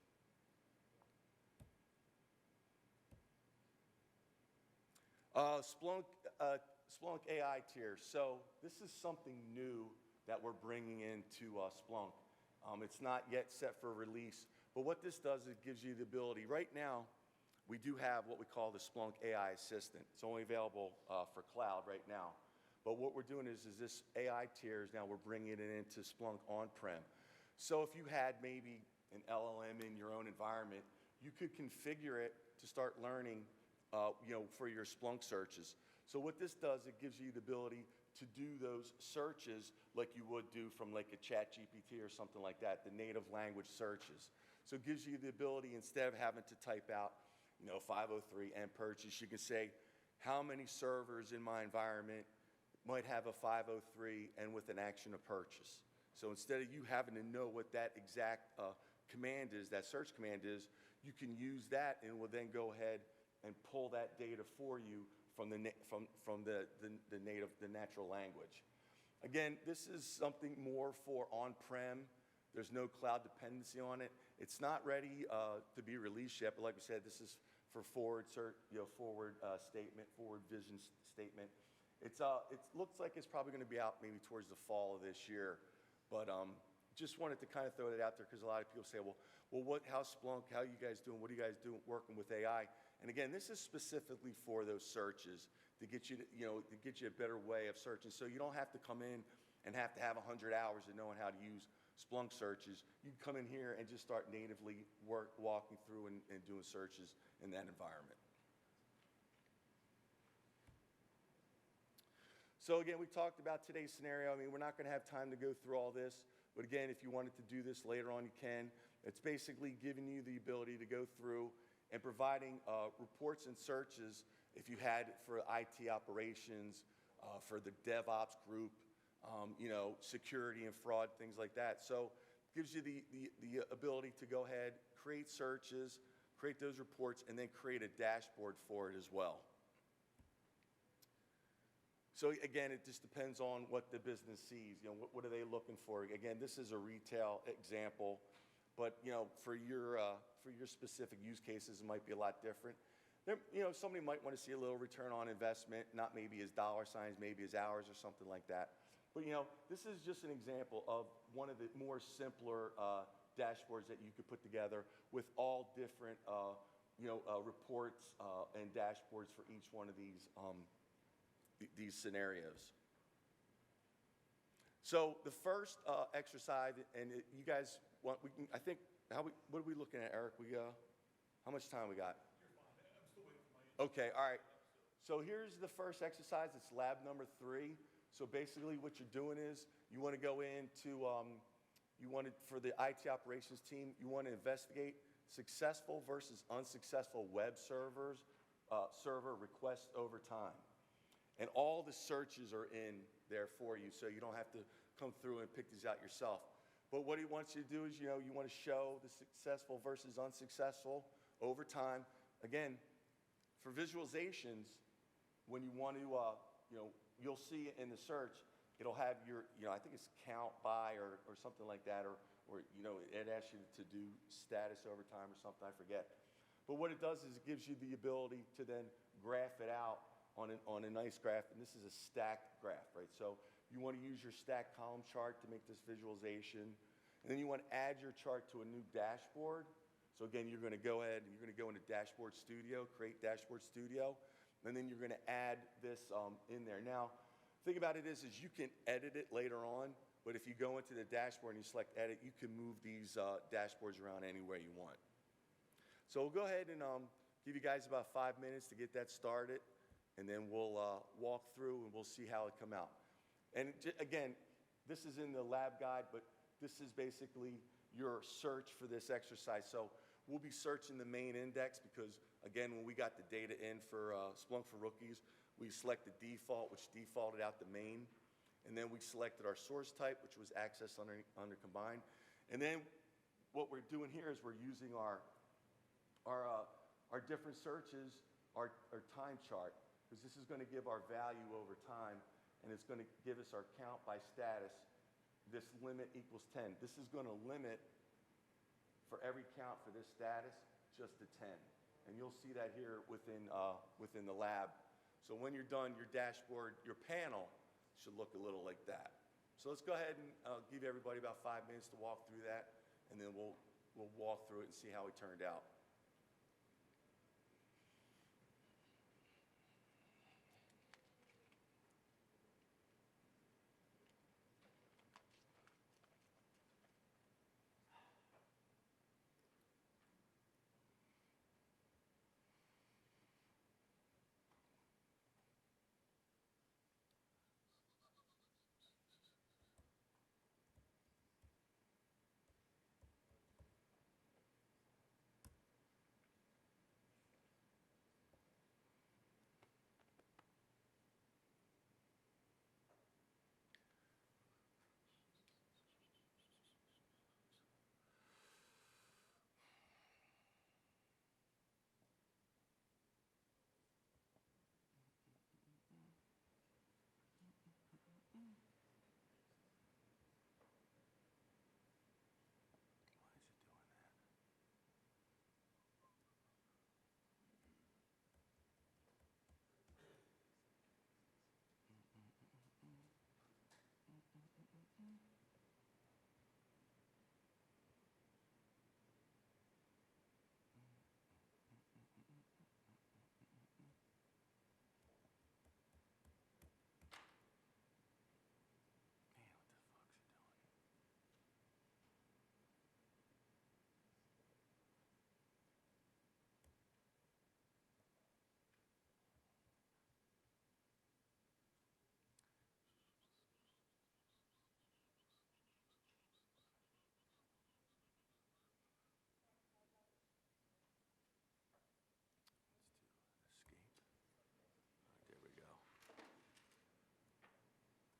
Splunk, Splunk AI tier. So this is something new that we're bringing into Splunk. It's not yet set for release, but what this does is it gives you the ability. Right now, we do have what we call the Splunk AI Assistant. It's only available for cloud right now. But what we're doing is this AI tiers, now we're bringing it into Splunk on-prem. So if you had maybe an LLM in your own environment, you could configure it to start learning for your Splunk searches. So what this does, it gives you the ability to do those searches like you would do from like a ChatGPT or something like that, the native language searches. So it gives you the ability, instead of having to type out 503 and purchase, you can say, how many servers in my environment might have a 503 and with an action of purchase. So instead of you having to know what that exact command is, that search command is, you can use that and will then go ahead and pull that data for you from the natural language. Again, this is something more for on-prem. There's no cloud dependency on it. It's not ready to be released yet, but like we said, this is for forward vision statement. It looks like it's probably going to be out maybe towards the fall of this year, but just wanted to kind of throw that out there because a lot of people say, well, how's Splunk? How are you guys doing? What are you guys doing working with AI? And again, this is specifically for those searches to get you, to get you a better way of searching. So you don't have to come in and have to have 100 hours of knowing how to use Splunk searches. You can come in here and just start natively walking through and doing searches in that environment. So again, we talked about today's scenario. I mean, we're not going to have time to go through all this, but again, if you wanted to do this later on, you can. It's basically giving you the ability to go through and providing reports and searches if you had for IT operations, for the DevOps group, security and fraud, things like that. So it gives you the ability to go ahead, create searches, create those reports, and then create a dashboard for it as well. So again, it just depends on what the business sees. What are they looking for? Again, this is a retail example, but for your specific use cases, it might be a lot different. Somebody might want to see a little return on investment, not maybe as dollar signs, maybe as hours or something like that. But this is just an example of one of the more simpler dashboards that you could put together with all different reports and dashboards for each one of these scenarios. So the first exercise, and you guys want, I think, what are we looking at, Eric? How much time we got? You're fine. I'm still waiting for my Okay, all right. So here's the first exercise. It's lab number 3. So basically what you're doing is you want to go into, for the IT operations team, you want to investigate successful versus unsuccessful web server requests over time. And all the searches are in there for you, so you don't have to come through and pick these out yourself. But what he wants you to do is, you want to show the successful versus unsuccessful over time. Again, for visualizations, when you want to, you'll see in the search, it'll have your, I think it's count by or something like that, or it asks you to do status over time or something, I forget. But what it does is it gives you the ability to then graph it out on a nice graph, and this is a stacked graph, right? So you want to use your stacked column chart to make this visualization, and then you want to add your chart to a new dashboard. So again, you're going to go ahead and you're going to go into Dashboard Studio, create Dashboard Studio, and then you're going to add this in there. Now, the thing about it is you can edit it later on, but if you go into the dashboard and you select Edit, you can move these dashboards around any way you want. So we'll go ahead and give you guys about 5 minutes to get that started, and then we'll walk through and we'll see how it come out. And again, this is in the lab guide, but this is basically your search for this exercise. So we'll be searching the main index because, again, when we got the data in for Splunk for Rookies, we selected default, which defaulted out the main. And then we selected our source type, which was access under combined. And then what we're doing here is we're using our different searches, our time chart, because this is going to give our value over time, and it's going to give us our count by status. This limit equals 10. This is going to limit for every count for this status just to 10. And you'll see that here within the lab. So when you're done, your dashboard, your panel should look a little like that. So let's go ahead and give everybody about 5 minutes to walk through that, and then we'll walk through it and see how it turned out. There we go. Source type, access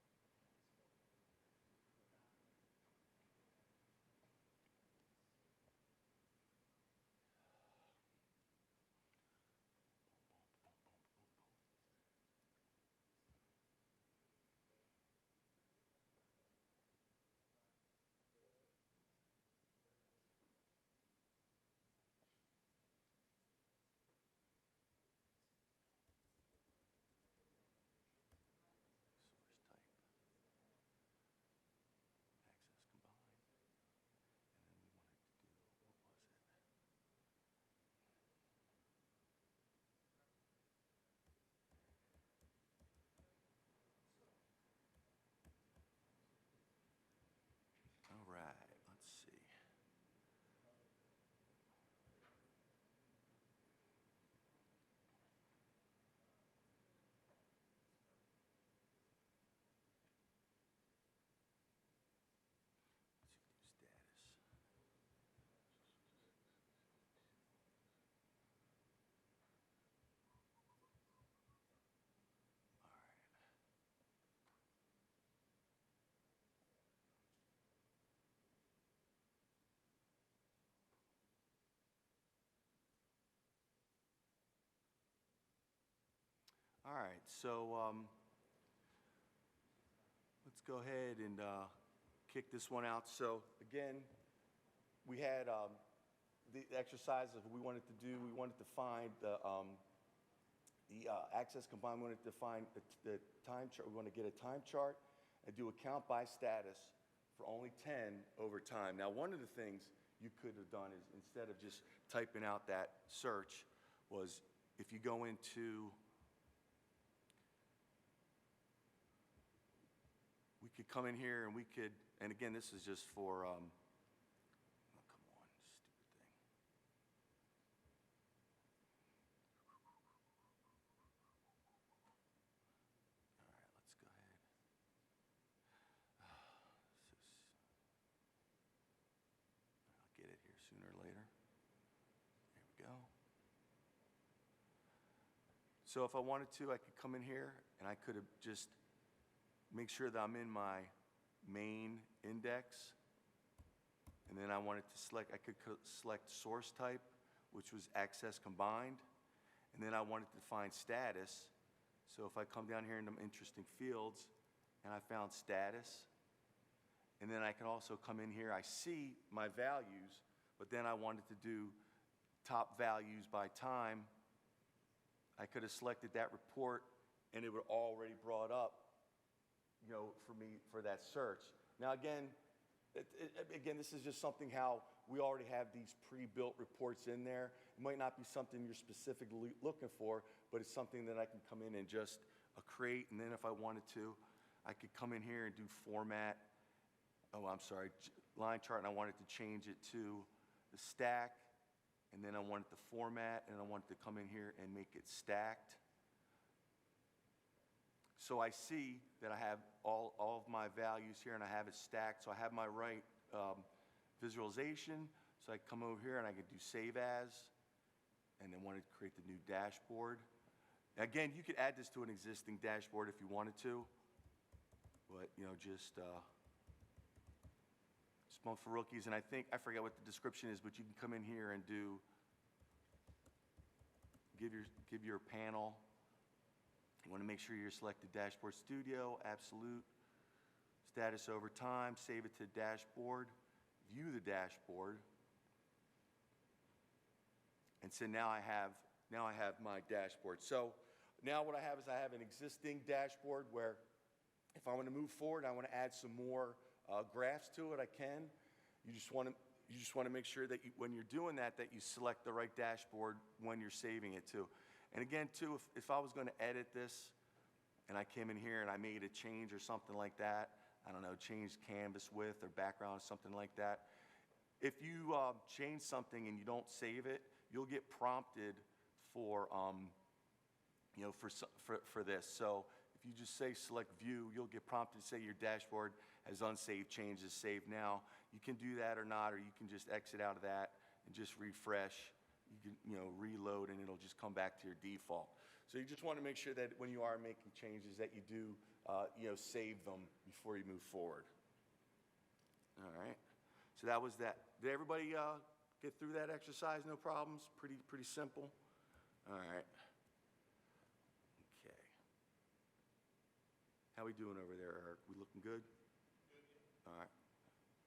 combined, and then we wanted to do, what was it? All right, let's see. Let's do status. All right. All right, so let's go ahead and kick this one out. So again, we had the exercise of what we wanted to do. We wanted to find the access combined. We wanted to find the time chart. We want to get a time chart and do a count by status for only 10 over time. Now, one of the things you could have done is instead of just typing out that search was if you go into, we could come in here and we could, and again, this is just for, oh, come on, stupid thing. All right, let's go ahead. I'll get it here sooner or later. There we go. So if I wanted to, I could come in here and I could have just make sure that I'm in my main index. And then I wanted to select, I could select source type, which was access combined. And then I wanted to find status. So if I come down here in the interesting fields and I found status, and then I can also come in here, I see my values, but then I wanted to do top values by time. I could have selected that report and it would already brought up, you know, for me for that search. Now again, this is just something how we already have these pre-built reports in there. It might not be something you're specifically looking for, but it's something that I can come in and just create, and then if I wanted to, I could come in here and do format. Oh, I'm sorry, line chart, and I wanted to change it to the stack, and then I wanted the format, and I wanted to come in here and make it stacked. So I see that I have all of my values here, and I have it stacked. So I have my right visualization. So I come over here, and I can do Save As, and then want to create the new dashboard. Again, you could add this to an existing dashboard if you wanted to, but, you know, just Splunk for Rookies. And I forget what the description is, but you can come in here and give your panel. You want to make sure you're selected Dashboard Studio, Absolute, Status over time, save it to Dashboard, view the dashboard. And so now I have my dashboard. So now what I have is I have an existing dashboard where if I want to move forward, I want to add some more graphs to it, I can. You just want to make sure that when you're doing that you select the right dashboard when you're saving it too. And again, too, if I was going to edit this and I came in here and I made a change or something like that, I don't know, change canvas width or background or something like that. If you change something and you don't save it, you'll get prompted for, you know, for this. So if you just say select view, you'll get prompted to say your dashboard has unsaved changes, save now. You can do that or not, or you can just exit out of that and just refresh. You can, you know, reload and it'll just come back to your default. So you just want to make sure that when you are making changes that you do, you know, save them before you move forward. All right. So that was that. Did everybody get through that exercise? No problems? Pretty simple. All right. Okay. How we doing over there, Eric? We looking good? All right.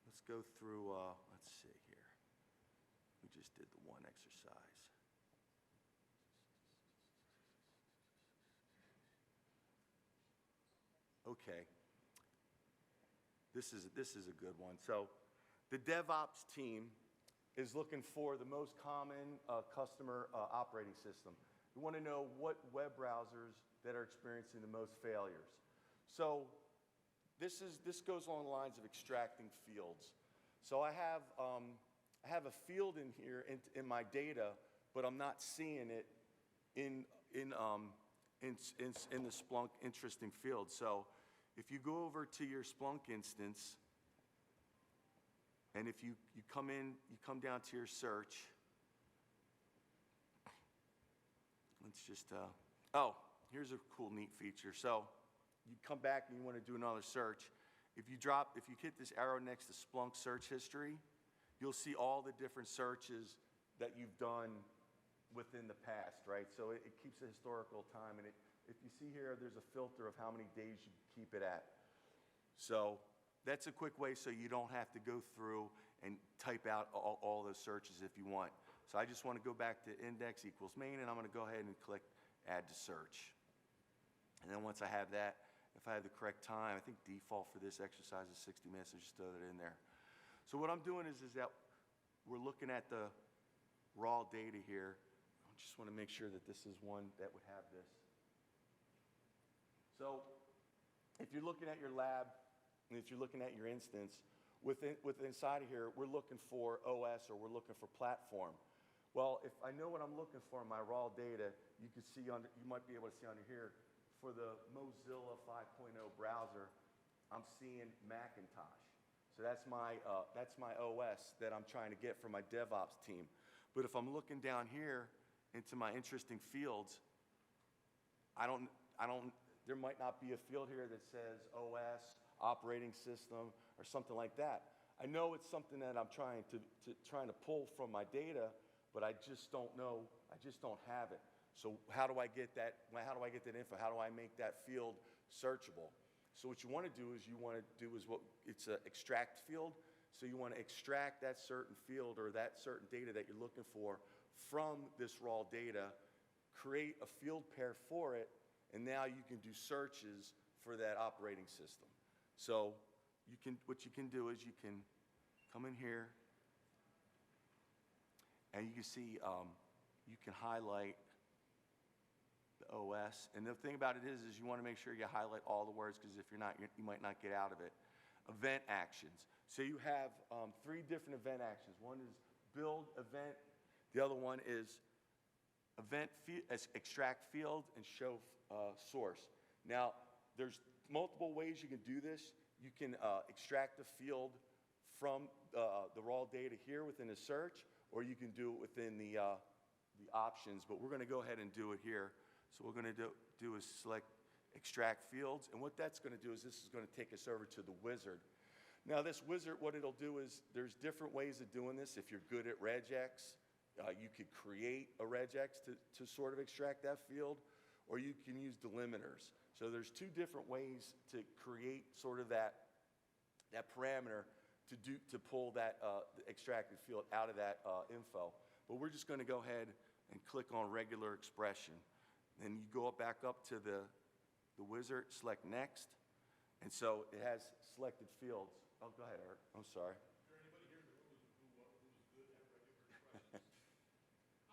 Let's go through, let's see here. We just did the one exercise. Okay. This is a good one. So the DevOps team is looking for the most common customer operating system. We want to know what web browsers that are experiencing the most failures. So this goes along the lines of extracting fields. So I have a field in here in my data, but I'm not seeing it in the Splunk interesting field. So if you go over to your Splunk instance, and if you come down to your search, let's just, oh, here's a cool, neat feature. So you come back and you want to do another search. If you hit this arrow next to Splunk search history, you'll see all the different searches that you've done within the past, right? So it keeps a historical time, and if you see here, there's a filter of how many days you keep it at. So that's a quick way so you don't have to go through and type out all those searches if you want. So I just want to go back to index equals main, and I'm going to go ahead and click add to search. And then once I have that, if I have the correct time, I think default for this exercise is 60 minutes, so just throw that in there. So what I'm doing is that we're looking at the raw data here. I just want to make sure that this is one that would have this. So if you're looking at your lab, and if you're looking at your instance, inside of here, we're looking for OS or we're looking for platform. Well, if I know what I'm looking for in my raw data, you might be able to see under here, for the Mozilla 5.0 browser, I'm seeing Macintosh. So that's my OS that I'm trying to get for my DevOps team. But if I'm looking down here into my interesting fields, there might not be a field here that says OS, operating system, or something like that. I know it's something that I'm trying to pull from my data, but I just don't know. I just don't have it. So how do I get that? How do I get that info? How do I make that field searchable? So what you want to do is it's an extract field. So you want to extract that certain field or that certain data that you're looking for from this raw data, create a field pair for it, and now you can do searches for that operating system. So what you can do is you can come in here, and you can see you can highlight the OS. And the thing about it is you want to make sure you highlight all the words, because if you're not, you might not get out of it. Event actions. So you have 3 different event actions. One is build event. The other one is extract field and show source. Now, there's multiple ways you can do this. You can extract a field from the raw data here within a search, or you can do it within the options, but we're going to go ahead and do it here. So what we're going to do is select extract fields, and what that's going to do is this is going to take us over to the wizard. Now this wizard, what it'll do is there's different ways of doing this. If you're good at regex, you could create a regex to sort of extract that field, or you can use delimiters. So there's 2 different ways to create sort of that parameter to pull that extracted field out of that info. But we're just going to go ahead and click on regular expression. Then you go back up to the wizard, select next, and so it has selected fields. Oh, go ahead, Eric. I'm sorry. Is there anybody here in the room who's good at regular expressions?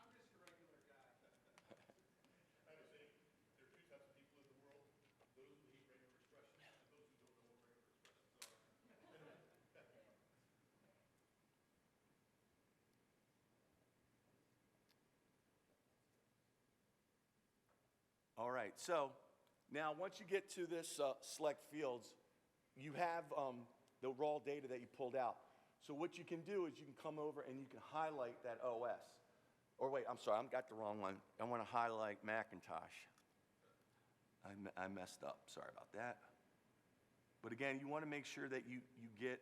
I'm just a regular guy. I was saying, there are 2 types of people in the world, those who hate regular expressions and those who don't know what regular expressions are. All right, so now once you get to this select fields, you have the raw data that you pulled out. So what you can do is you can come over and you can highlight that OS. Or wait, I'm sorry, I got the wrong one. I want to highlight Macintosh. I messed up, sorry about that. But again, you want to make sure that you get,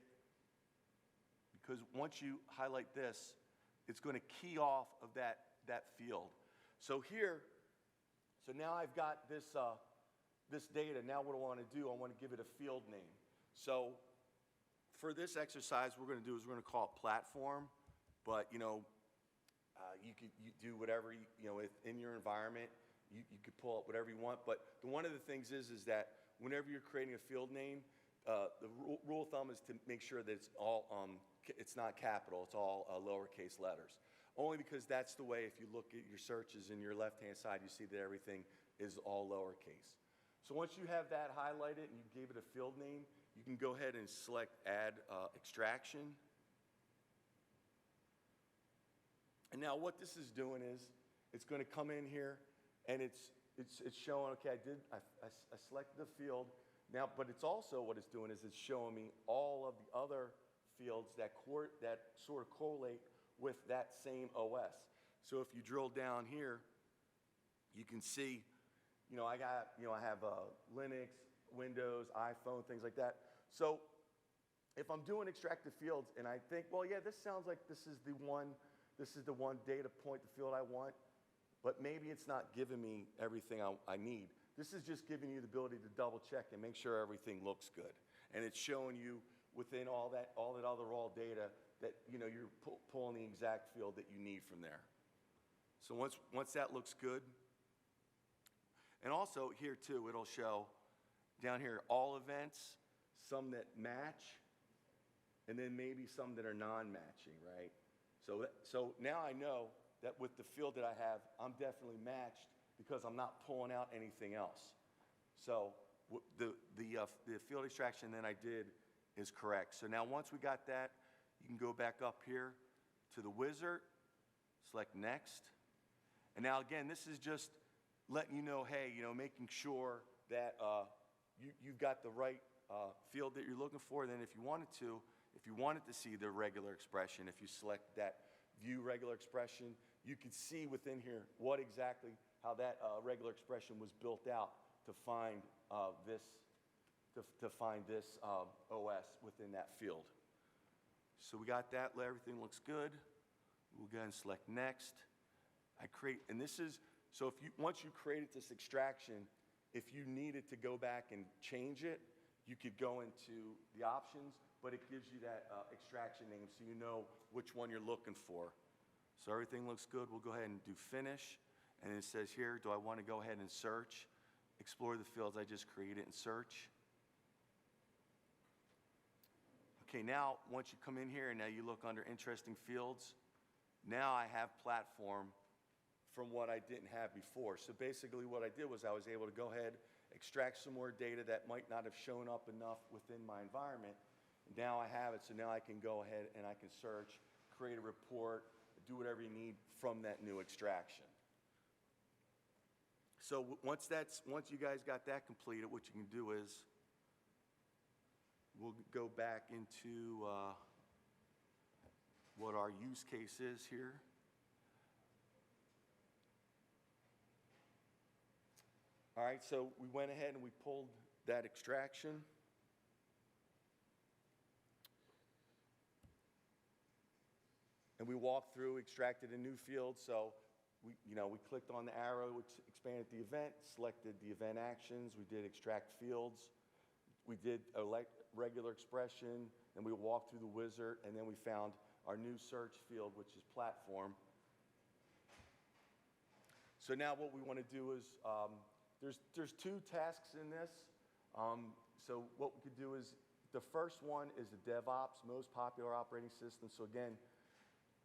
because once you highlight this, it's going to key off of that field. So here, so now I've got this data. Now what I want to do, I want to give it a field name. So for this exercise, we're going to do is we're going to call it platform, but you could do whatever in your environment. You could pull up whatever you want. But one of the things is that whenever you're creating a field name, the rule of thumb is to make sure that it's all it's not capital. It's all lowercase letters. Only because that's the way, if you look at your searches in your left-hand side, you see that everything is all lowercase. So once you have that highlighted and you gave it a field name, you can go ahead and select Add Extraction. And now what this is doing is it's going to come in here and it's showing, okay, I selected the field. Now, but it's also what it's doing is it's showing me all of the other fields that sort of correlate with that same OS. So if you drill down here, you can see, I have Linux, Windows, iPhone, things like that. So if I'm doing extracted fields and I think, well, yeah, this sounds like this is the one data point, the field I want, but maybe it's not giving me everything I need. This is just giving you the ability to double check and make sure everything looks good. And it's showing you within all that other raw data that you're pulling the exact field that you need from there. So once that looks good, and also here too, it'll show down here all events, some that match, and then maybe some that are non-matching, right? So now I know that with the field that I have, I'm definitely matched because I'm not pulling out anything else. So the field extraction that I did is correct. So now once we got that, you can go back up here to the wizard, select next. And now again, this is just letting you know, hey, making sure that you've got the right field that you're looking for. Then if you wanted to see the regular expression, if you select that view regular expression, you could see within here how that regular expression was built out to find this OS within that field. So we got that, everything looks good. We'll go ahead and select next. So once you created this extraction, if you needed to go back and change it, you could go into the options, but it gives you that extraction name so you know which one you're looking for. So everything looks good. We'll go ahead and do finish. And it says here, do I want to go ahead and search explore the fields I just created and search. Okay, now once you come in here and now you look under interesting fields, now I have platform from what I didn't have before. So basically what I did was I was able to go ahead, extract some more data that might not have shown up enough within my environment. Now I have it, so now I can go ahead and I can search, create a report, do whatever you need from that new extraction. So once you guys got that completed, what you can do is we'll go back into what our use case is here. All right, so we went ahead and we pulled that extraction. And we walked through, extracted a new field. So we clicked on the arrow, which expanded the event, selected the event actions. We did extract fields. We did a regular expression, and we walked through the wizard, and then we found our new search field, which is platform. So now what we want to do is, there's two tasks in this. So what we could do is, the first one is the DevOps, most popular operating system. So again,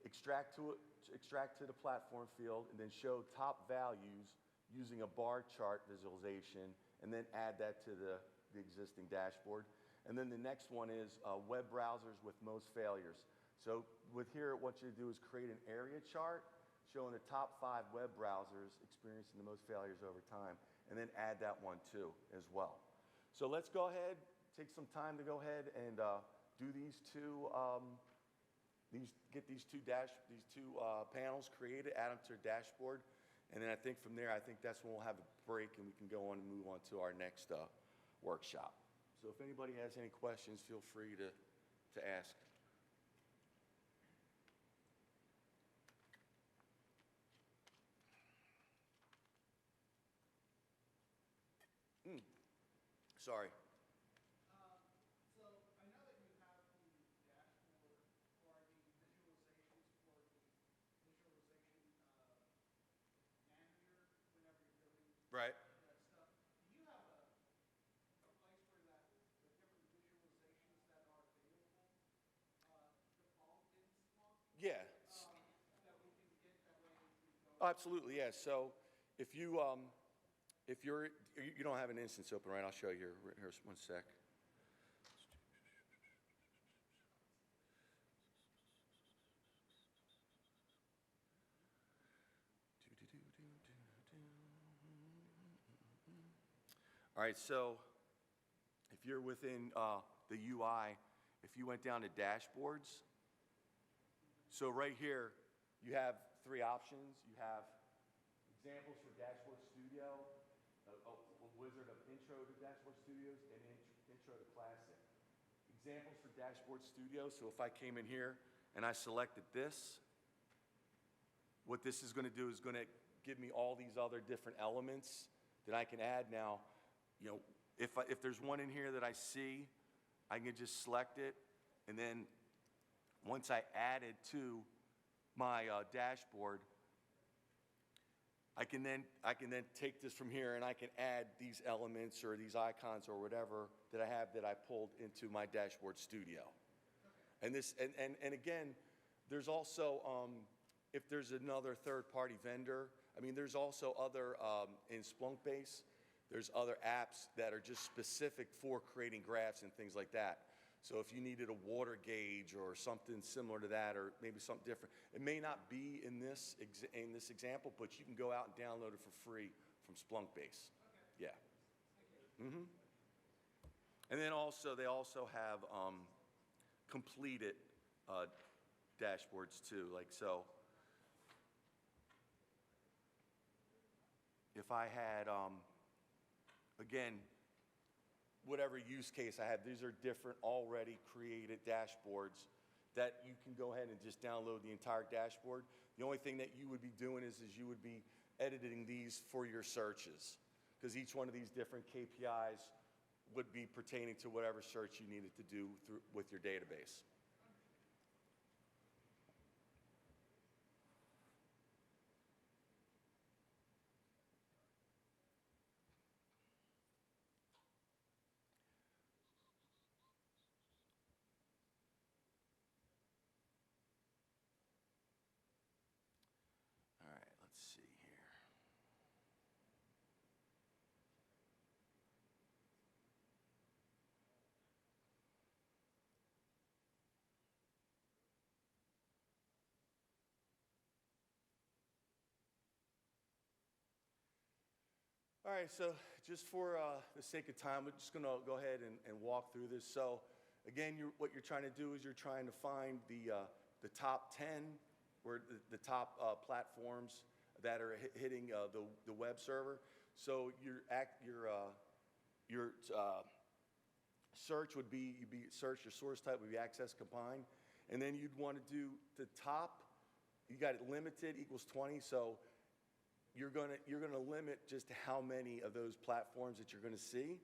extract to the platform field, and then show top values using a bar chart visualization, and then add that to the existing dashboard. And then the next one is web browsers with most failures. So with here, what you do is create an area chart showing the top 5 web browsers experiencing the most failures over time, and then add that one too as well. So let's go ahead, take some time to go ahead and do these two. Get these two panels created, add them to our dashboard, and then I think from there, I think that's when we'll have a break and we can go on and move on to our next workshop. So if anybody has any questions, feel free to ask. Sorry. So I know that you have the dashboard or the visualizations for the visualization manager whenever you're doing Right. that stuff. Do you have a place where the different visualizations that are available default in Splunk Yeah. that we can get that way we can go? Absolutely, yes. So if you don't have an instance open, right? I'll show you here. Here's one sec. All right, so if you're within the UI, if you went down to dashboards, so right here, you have 3 options. You have examples for Dashboard Studio, a wizard of intro to Dashboard Studios, and intro to Classic. Examples for Dashboard Studio, so if I came in here and I selected this, what this is going to do is going to give me all these other different elements that I can add now. If there's one in here that I see, I can just select it, and then once I add it to my dashboard, I can then take this from here and I can add these elements or these icons or whatever that I have that I pulled into my Dashboard Studio. And this and again, there's also if there's another third-party vendor, I mean, there's also other in Splunk base. There's other apps that are just specific for creating graphs and things like that. So if you needed a water gauge or something similar to that, or maybe something different, it may not be in this example, but you can go out and download it for free from Splunk base. Okay. Yeah. Mm-hmm. And then they also have completed dashboards too. Like so, if I had again, whatever use case I have, these are different already created dashboards that you can go ahead and just download the entire dashboard. The only thing that you would be doing is you would be editing these for your searches, because each one of these different KPIs would be pertaining to whatever search you needed to do with your database. All right, so just for the sake of time, we're just going to go ahead and walk through this. So again, what you're trying to do is you're trying to find the top 10, or the top platforms that are hitting the web server. So your search would be, search, your source type would be access combined. And then you'd want to do the top, you got it limited equals 20. So you're gonna limit just how many of those platforms that you're gonna see.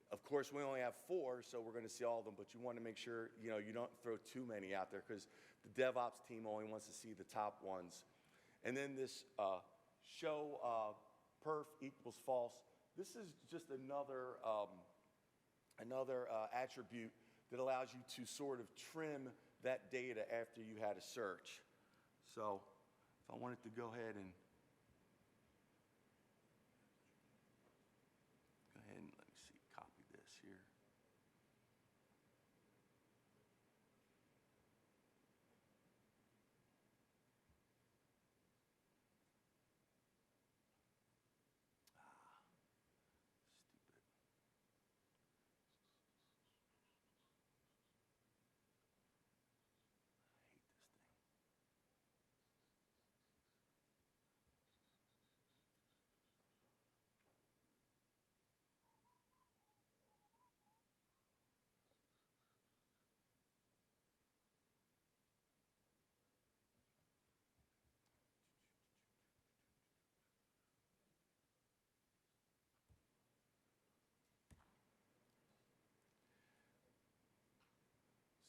Of course, we only have 4, so we're gonna see all of them, but you wanna make sure, you don't throw too many out there, because the DevOps team only wants to see the top ones. And then this show perf equals false. This is just another attribute that allows you to sort of trim that data after you had a search. So if I wanted to go ahead and let me see, copy this here. Stupid. I hate this thing.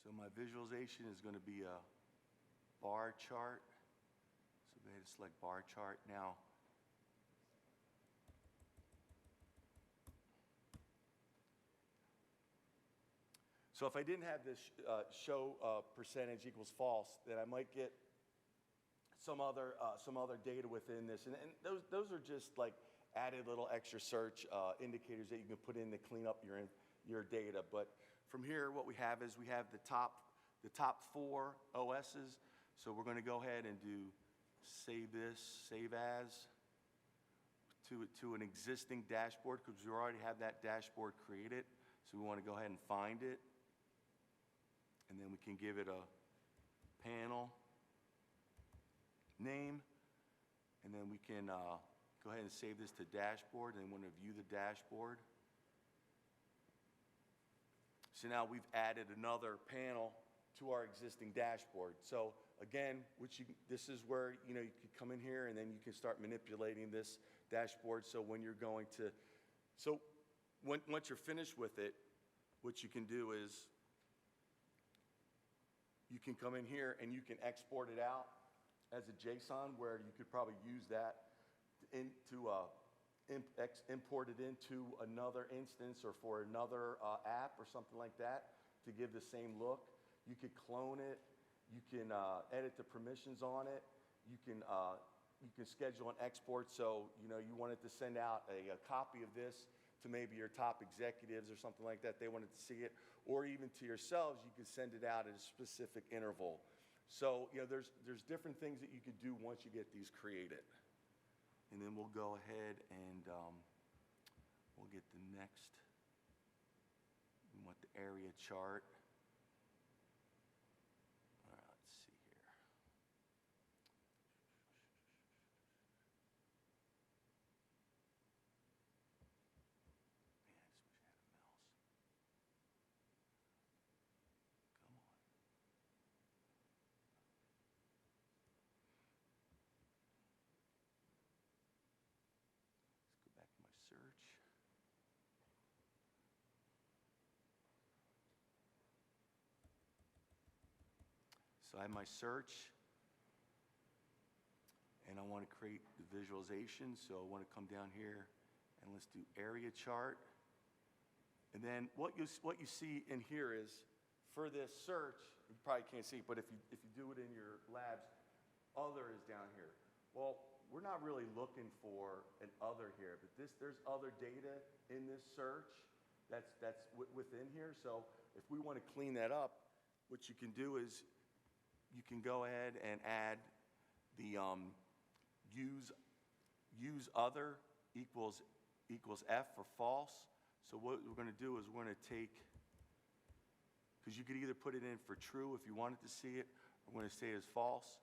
So my visualization is going to be a bar chart. So go ahead and select bar chart now. So if I didn't have this show percentage equals false, then I might get some other data within this, and those are just like added little extra search indicators that you can put in to clean up your data. But from here, what we have is we have the top 4 OSs. So we're going to go ahead and do save as to an existing dashboard, because we already have that dashboard created. So we want to go ahead and find it, and then we can give it a panel name, and then we can go ahead and save this to dashboard, and want to view the dashboard. So now we've added another panel to our existing dashboard. So again, this is where you could come in here, and then you can start manipulating this dashboard. So when you're going to, once you're finished with it, what you can do is you can come in here and you can export it out as a JSON, where you could probably use that import it into another instance or for another app or something like that to give the same look. You could clone it. You can edit the permissions on it. You can schedule an export. So you wanted to send out a copy of this to maybe your top executives or something like that. They wanted to see it, or even to yourselves. You could send it out at a specific interval. So there's different things that you could do once you get these created. And then we'll go ahead and we'll get the next. We want the area chart. All right, let's see here. Man, I just wish I had a mouse. Come on. Let's go back to my search. So I have my search, and I want to create the visualization. So I want to come down here, and let's do area chart. And then what you see in here is, for this search, you probably can't see it, but if you do it in your labs, other is down here. Well, we're not really looking for an other here, but there's other data in this search that's within here. So if we want to clean that up, what you can do is you can go ahead and add the use other equals equals F for false. So what we're going to do is we're going to take, because you could either put it in for true if you wanted to see it, or we're going to say it as false.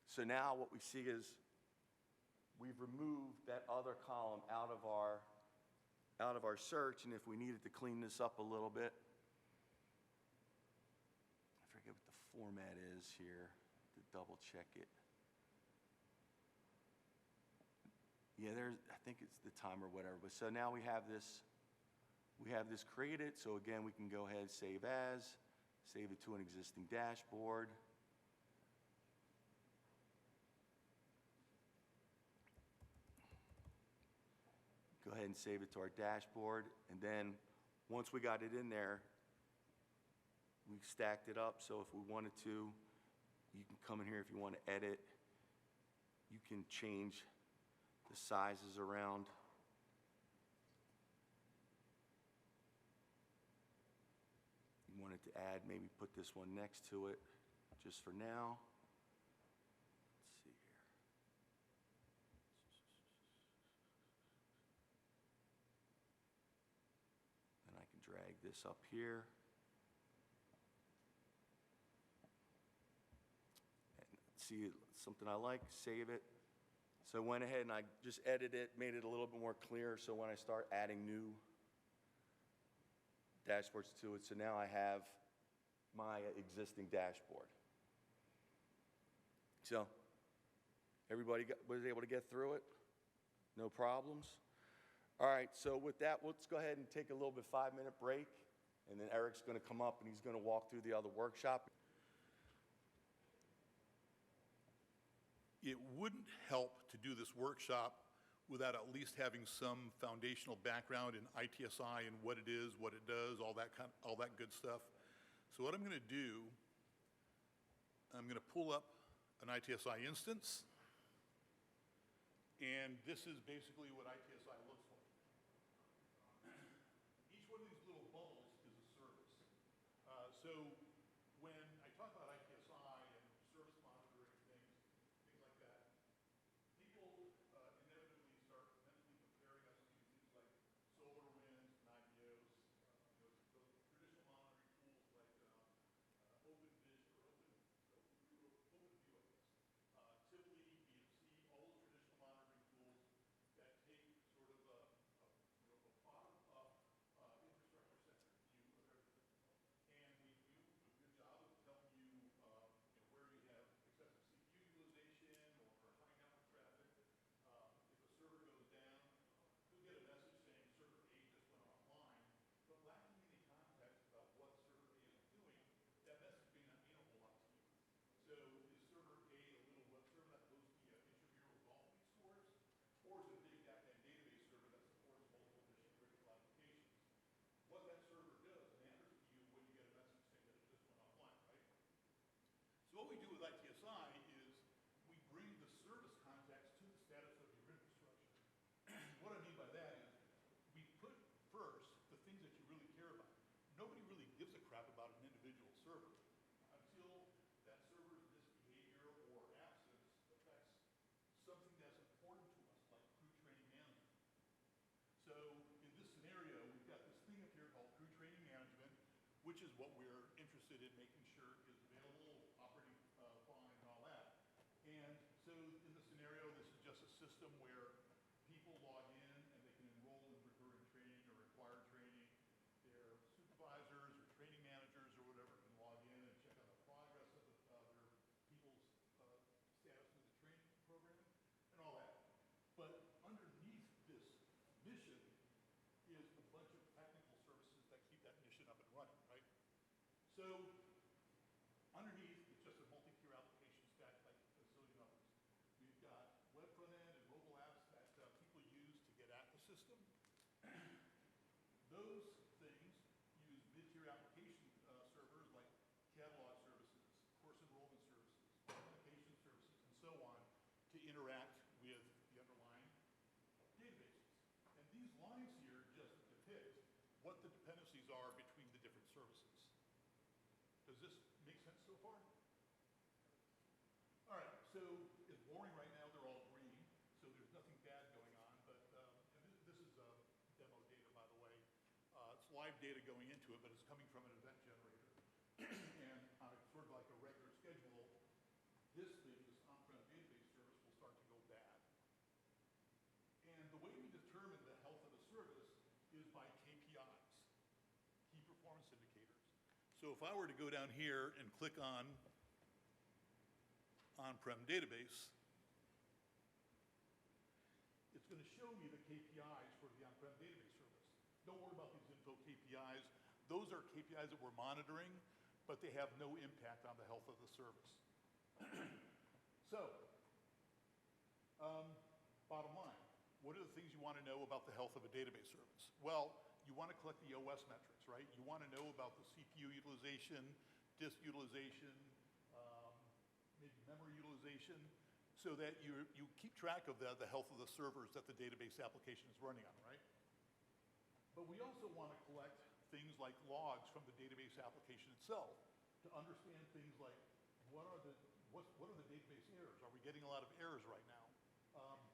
So now what we see is we've removed that other column out of our search, and if we needed to clean this up a little bit, I forget what the format is here to double check it. Yeah, I think it's the time or whatever. But so now we have this created. So again, we can go ahead, save as, save it to an existing dashboard. Go ahead and save it to our dashboard. And then once we got it in there, we've stacked it up. So if we wanted to, you can come in here if you want to edit. You can change the sizes around. You wanted to add, maybe put this one next to it just for now. Let's see here. Then I can drag this up here. And see something I like, save it. So I went ahead and I just edited it, made it a little bit more clear, so when I start adding new dashboards to it, so now I have my existing dashboard. So everybody was able to get through it? No problems? All right, so with that, let's go ahead and take a little bit 5-minute break, and then Eric's going to come up and he's going to walk through the other workshop. It wouldn't help to do this workshop without at least having some foundational background in ITSI and what it is, what it does, all that good stuff. So what I'm going to do, I'm going to pull up an ITSI instance, and this is basically what ITSI looks like. Each one of these little bubbles is a service. So when I talk about ITSI and service monitoring things like that, people inevitably start mentally comparing us to things like SolarWinds and IBOs, those traditional monitoring tools like OpenView, Tivoli, BMC, all those traditional monitoring tools that take sort of a bottom-up infrastructure-centric view of everything. And we do a good job of telling you, where you have excessive CPU utilization or high network traffic. If a server goes down, you'll get a message saying server A just went offline, but lacking any context about what server A is doing, that message may not mean a whole lot to you. So is server A a little web server that hosts the intramural golf league scores, or is it a big back-end database server that supports multiple mission-critical applications? What that server does matters to you when you get a message saying that it just went offline, right? So what we do with ITSI is we bring the service context to the status of your infrastructure. What I mean by that is we put first the things that you really care about. Nobody really gives a crap about an individual server until that server's misbehavior or absence affects something that's important to us, like crew training management. So in this scenario, we've got this thing up here called crew training management, which is what we're interested in making sure is available, operating fine, and all that. And so in this scenario, this is just a system where people log in and they can enroll in recurring training or required training. Their supervisors or training managers or whatever can log in and check on the progress of their people's status through the training program and all that. But underneath this mission is a bunch of technical services that keep that mission up and running, right? So underneath is just a multi-tier application stack like a zillion others. We've got web front end and mobile apps that people use to get at the system. Those things use mid-tier application servers like catalog services, course enrollment services, authentication services, and so on to interact with the underlying databases. And these lines here just depict what the dependencies are between the different services. Does this make sense so far? All right, so it's boring right now, they're all green, so there's nothing bad going on, but and live data going into it, but it's coming from an event generator. And on a sort of like a regular schedule, this thing, this on-prem database service will start to go bad. And the way we determine the health of a service is by KPIs, key performance indicators. So if I were to go down here and click on on-prem database, it's going to show me the KPIs for the on-prem database service. Don't worry about these info KPIs. Those are KPIs that we're monitoring, but they have no impact on the health of the service. So, bottom line, what are the things you want to know about the health of a database service? Well, you want to collect the OS metrics, right? You want to know about the CPU utilization, disk utilization, maybe memory utilization, so that you keep track of the health of the servers that the database application is running on, right? But we also want to collect things like logs from the database application itself to understand things like what are the database errors? Are we getting a lot of errors right now?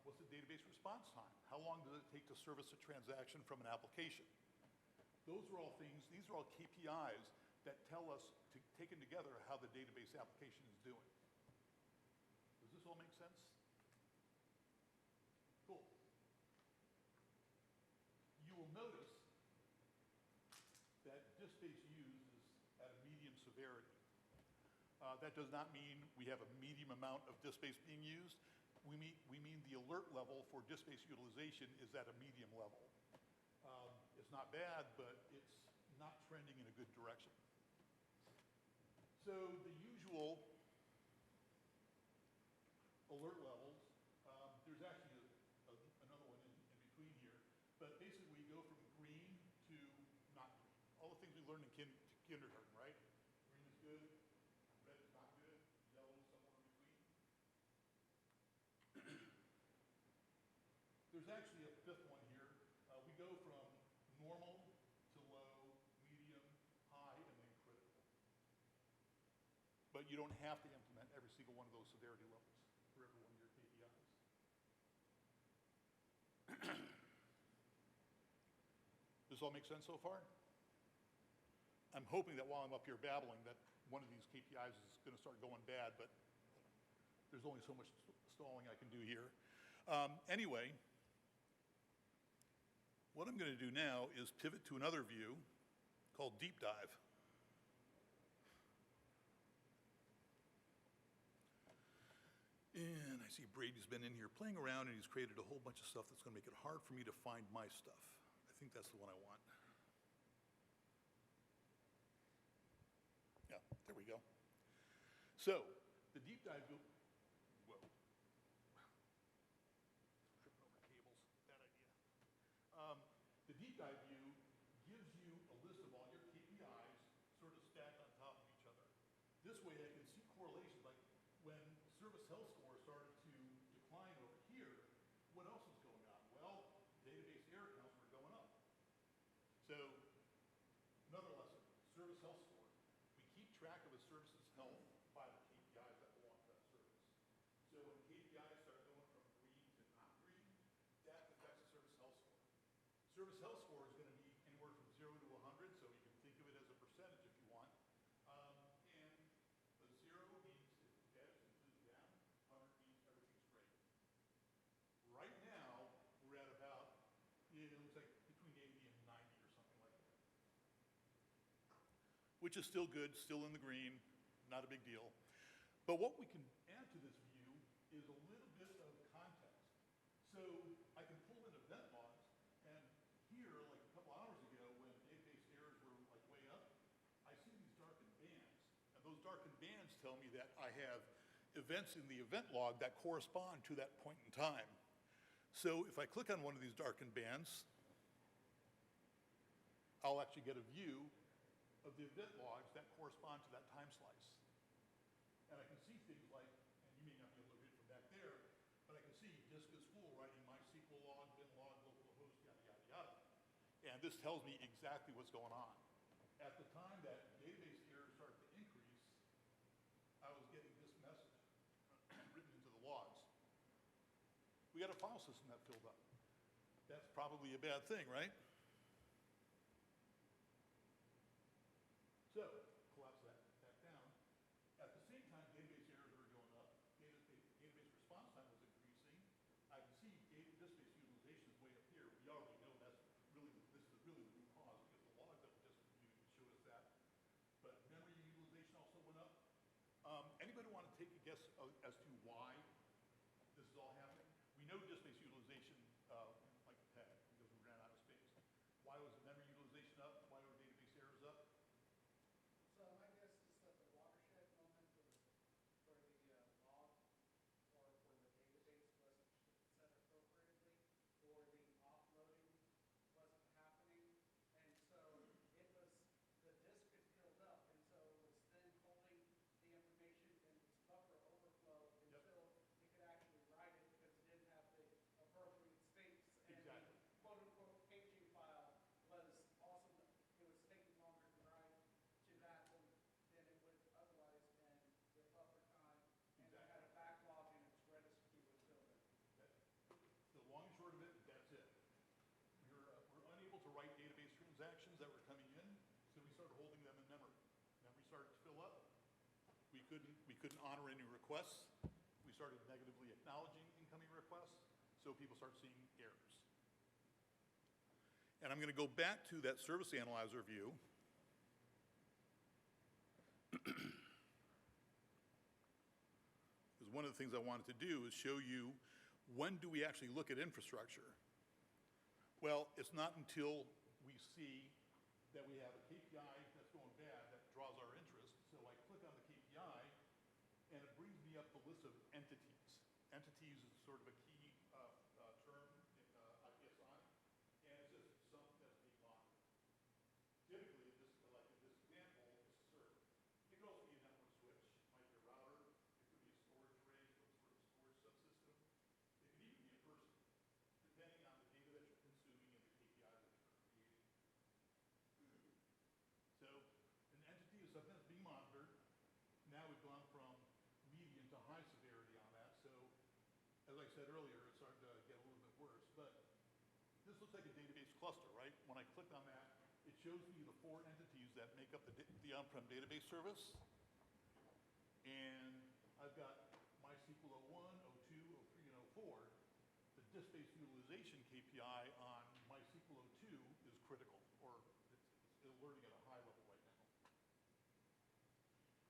What's the database response time? How long does it take to service a transaction from an application? Those are all things, these are all KPIs that tell us, taken together, how the database application is doing. Does this all make sense? Cool. You will notice that disk space used is at a medium severity. That does not mean we have a medium amount of disk space being used. We mean the alert level for disk space utilization is at a medium level. It's not bad, but it's not trending in a good direction. So the usual alert levels, there's actually another one in between here, but basically we go from green to not green. All the things we learned in kindergarten, right? Green is good, red is not good, yellow is somewhere in between. There's actually a fifth one here. We go from normal to low, medium, high, and then critical. But you don't have to implement every single one of those severity levels for every one of your KPIs. Does this all make sense so far? I'm hoping that while I'm up here babbling that one of these KPIs is going to start going bad, but there's only so much stalling I can do here. Anyway, what I'm going to do now is pivot to another view called Deep Dive. And I see Brady's been in here playing around and he's created a whole bunch of stuff that's going to make it hard for me to find my stuff. I think that's the one I want. Yeah, there we go. So, the Deep Dive view, whoa. Tripping over cables, bad idea. The Deep Dive view gives you a list of all your KPIs sort of stacked on top of each other. This way I can see correlations, like when service health score started to decline over here, what else was going on? Well, database error counts were going up. So, another lesson, service health score. We keep track of a service's health by the KPIs that belong to that service. So when KPIs start going from green to not green, that affects the service health score. Service health score is going to be anywhere from 0 to 100, so you can think of it as a percentage if you want. And a 0 means it's dead, it's completely down. 100 means everything's great. Right now, we're at about, it looks like between 80 and 90 or something like that. Which is still good, still in the green, not a big deal. But what we can add to this view is a little bit of context. So I can pull in event logs, and here, like a couple hours ago, when database errors were like way up, I see these darkened bands. And those darkened bands tell me that I have events in the event log that correspond to that point in time. So if I click on one of these darkened bands, I'll actually get a view of the event logs that correspond to that time slice. And I can see things like, and you may not be able to read it from back there, but I can see disk is full, writing MySQL log, bin log, localhost, yada, yada, yada. And this tells me exactly what's going on. At the time that database errors started to increase, I was getting this message written into the logs. We got a file system that filled up. That's probably a bad thing, right? guess as to why this is all happening. We know disk space utilization, like a peg, because we ran out of space. Why was the memory utilization up? Why were database errors up? So my guess is that the watershed moment for the log or for the database wasn't set appropriately, or the offloading wasn't happening, and so it was, the disk had filled up, and so it was then holding the information in its buffer overflow Yep. until it could actually write it because it didn't have the appropriate space. And Exactly. the quote-unquote paging file was also, it was taking longer to write to that than it would otherwise, and the buffer time, and it had a backlog and its Redis queue was building. The long and short of it, that's it. We're unable to write database transactions that were coming in, so we started holding them in memory. Memory started to fill up. We couldn't honor any requests. We started negatively acknowledging incoming requests, so people start seeing errors. And I'm going to go back to that service analyzer view. Because one of the things I wanted to do is show you, when do we actually look at infrastructure? Well, it's not until we see that we have a KPI that's going bad that draws our interest. So I click on the KPI, and it brings me up the list of entities. Entities is sort of a key term in IPSI, and it says something that's being monitored. Typically, like in this example, it's a server. It could also be a network switch, it might be a router, it could be a storage array, some sort of storage subsystem. It could even be a person, depending on the data that you're consuming and the KPIs that you're creating. So an entity is something that's being monitored. Now we've gone from medium to high severity on that. So as I said earlier, it's starting to get a little bit worse. But this looks like a database cluster, right? When I click on that, it shows me the 4 entities that make up the on-prem database service. And I've got MySQL 01, 02, 03, and 04. The disk space utilization KPI on MySQL 02 is critical, or it's alerting at a high level right now.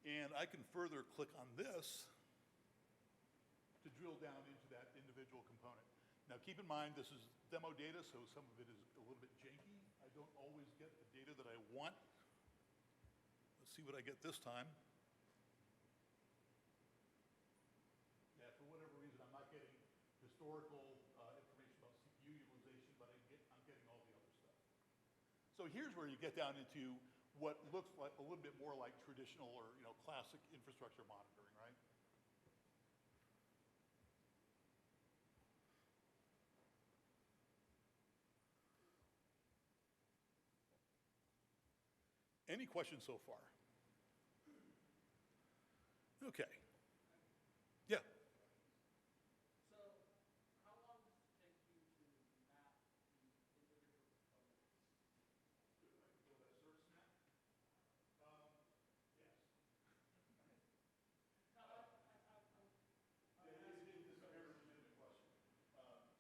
And I can further click on this to drill down into that individual component. Now keep in mind, this is demo data, so some of it is a little bit janky. I don't always get the data that I want. Let's see what I get this time. Yeah, for whatever reason, I'm not getting historical information about CPU utilization, but I'm getting all the other stuff. So here's where you get down into what looks like a little bit more like traditional or classic infrastructure monitoring, right? Any questions so far? Okay. Yeah. So how long does it take you to map the individual components? Good, I can build that search snap. Yes. No, It is a very legitimate question.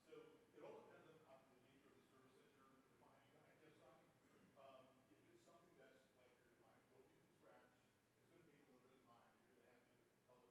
So it all depends on the nature of the service that you're defining in ITSI. If it's something that's like you're defining totally from scratch, it's going to take a little bit of time. You're going to have to tell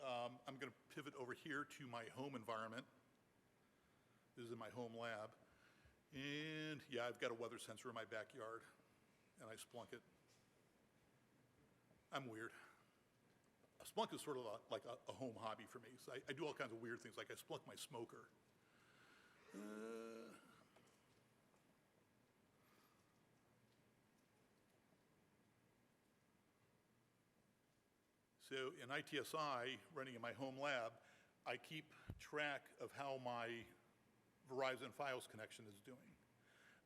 I'm going to pivot over here to my home environment. This is in my home lab. And yeah, I've got a weather sensor in my backyard, and I Splunk it. I'm weird. Splunk is sort of like a home hobby for me. So I do all kinds of weird things, like I Splunk my smoker. So in ITSI, running in my home lab, I keep track of how my Verizon Fios connection is doing.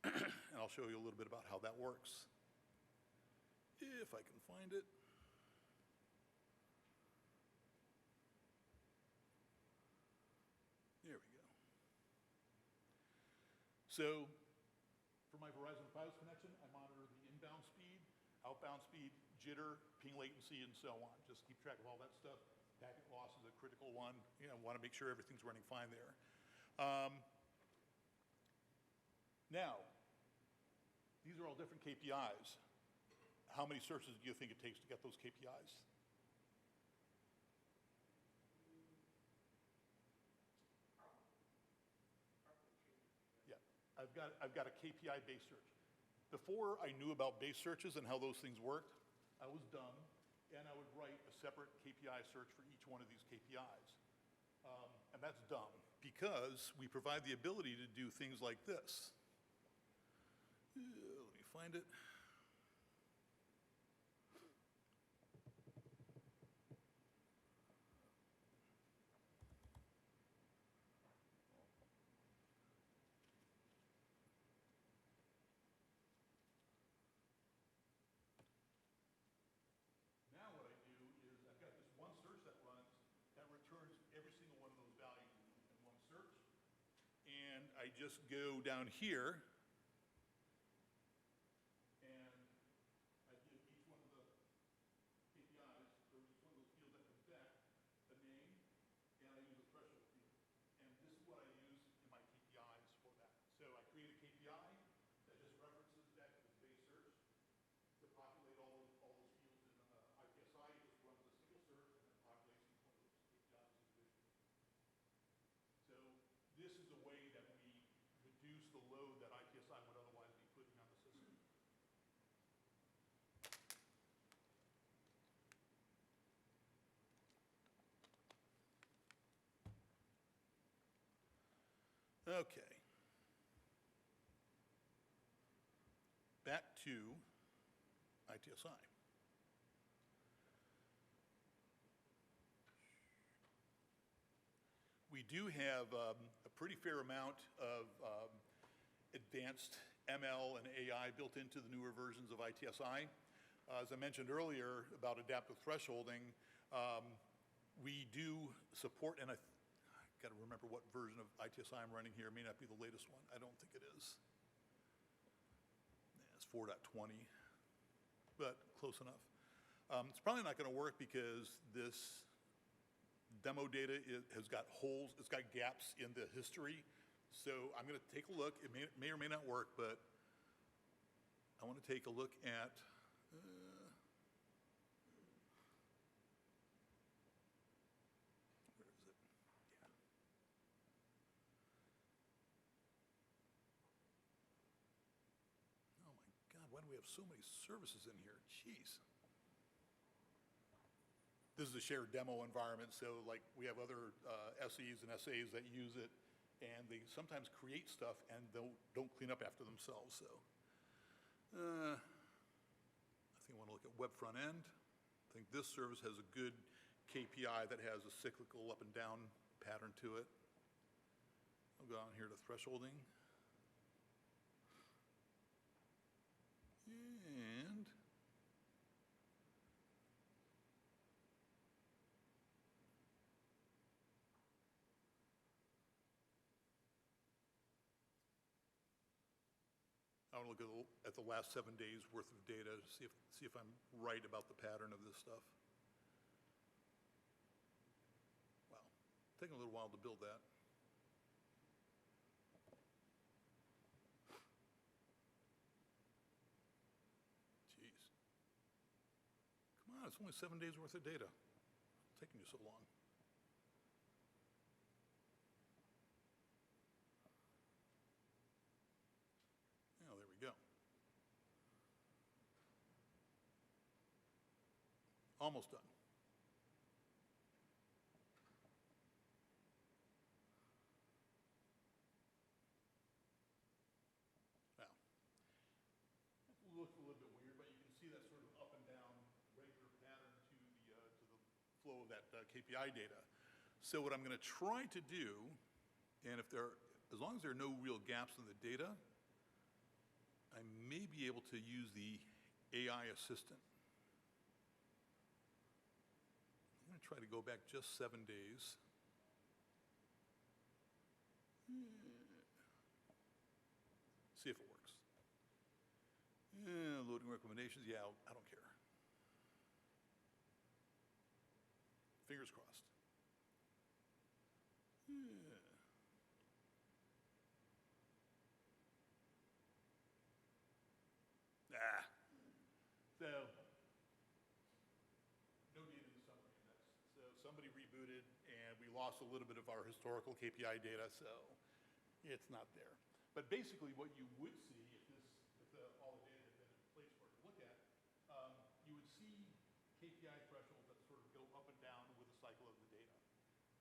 And I'll show you a little bit about how that works. If I can find it. There we go. So for my Verizon Fios connection, I monitor the inbound speed, outbound speed, jitter, ping latency, and so on. Just keep track of all that stuff. Packet loss is a critical one. You know, want to make sure everything's running fine there. Now, these are all different KPIs. How many searches do you think it takes to get those KPIs? Yeah, I've got a KPI-based search. Before I knew about base searches and how those things worked, I was dumb, and I would write a separate KPI search for each one of these KPIs. And that's dumb, because we provide the ability to do things like this. Let me find it. Now what I do is I've got this one search that runs that returns every single one of those values in one search. And I just go down here and I give each one of the KPIs, or each one of those fields that comes back, a name, and I use a threshold field. And this is what I use in my KPIs for that. So I create a KPI that just references back to this base search to populate all those fields in ITSI. It just runs a single search and then populates each one of those KPIs individually. So this is a way that we reduce the load that ITSI would otherwise be putting on the system. Okay. Back to ITSI. We do have a pretty fair amount of advanced ML and AI built into the newer versions of ITSI. As I mentioned earlier about adaptive thresholding, we do support, and I've got to remember what version of ITSI I'm running here. It may not be the latest one. I don't think it is. Yeah, it's 4.20, but close enough. It's probably not going to work because this demo data has got holes, it's got gaps in the history. So I'm going to take a look. It may or may not work, but I want to take a look at where is it? Yeah. Oh my God, why do we have so many services in here? Jeez. This is a shared demo environment, so like we have other SEs and SAs that use it, and they sometimes create stuff and don't clean up after themselves. So I think I want to look at web front end. I think this service has a good KPI that has a cyclical up and down pattern to it. I'll go down here to thresholding. And I want to look at the last 7 days worth of data to see if I'm right about the pattern of this stuff. Wow, taking a little while to build that. Jeez. Come on, it's only 7 days worth of data. It's taking you so long. Almost done. Now, it looks a little bit weird, but you can see that sort of up and down regular pattern to the flow of that KPI data. So what I'm going to try to do, and as long as there are no real gaps in the data, I may be able to use the AI assistant. I'm going to try to go back just 7 days. See if it works. Loading recommendations, yeah, I don't care. Fingers crossed. So, no data in the summary index. So somebody rebooted and we lost a little bit of our historical KPI data, so it's not there. But basically what you would see if all the data had been in place for it to look at, you would see KPI thresholds that sort of go up and down with the cycle of the data.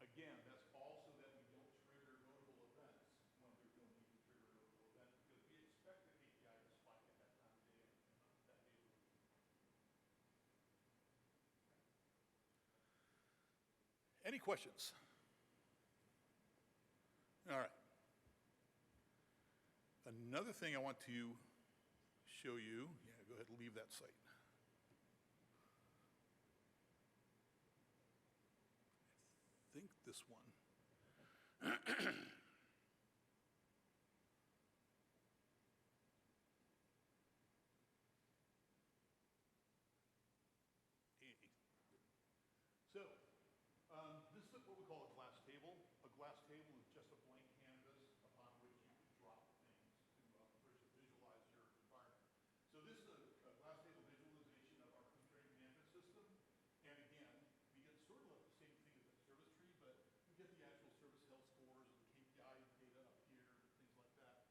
Again, that's all so that we don't trigger notable events when we don't need to trigger a notable event, because we expect the KPI to spike at that time of day and that data will be. Any questions? All right. Another thing I want to show you, yeah, go ahead and leave that site. I think this one. So, this is what we call a glass table. A glass table is just a blank canvas upon which you can drop things to visualize your environment. So this is a glass table visualization of our constraint management system. And again, we get sort of like the same thing as a service tree, but we get the actual service health scores and the KPI data up here, things like that.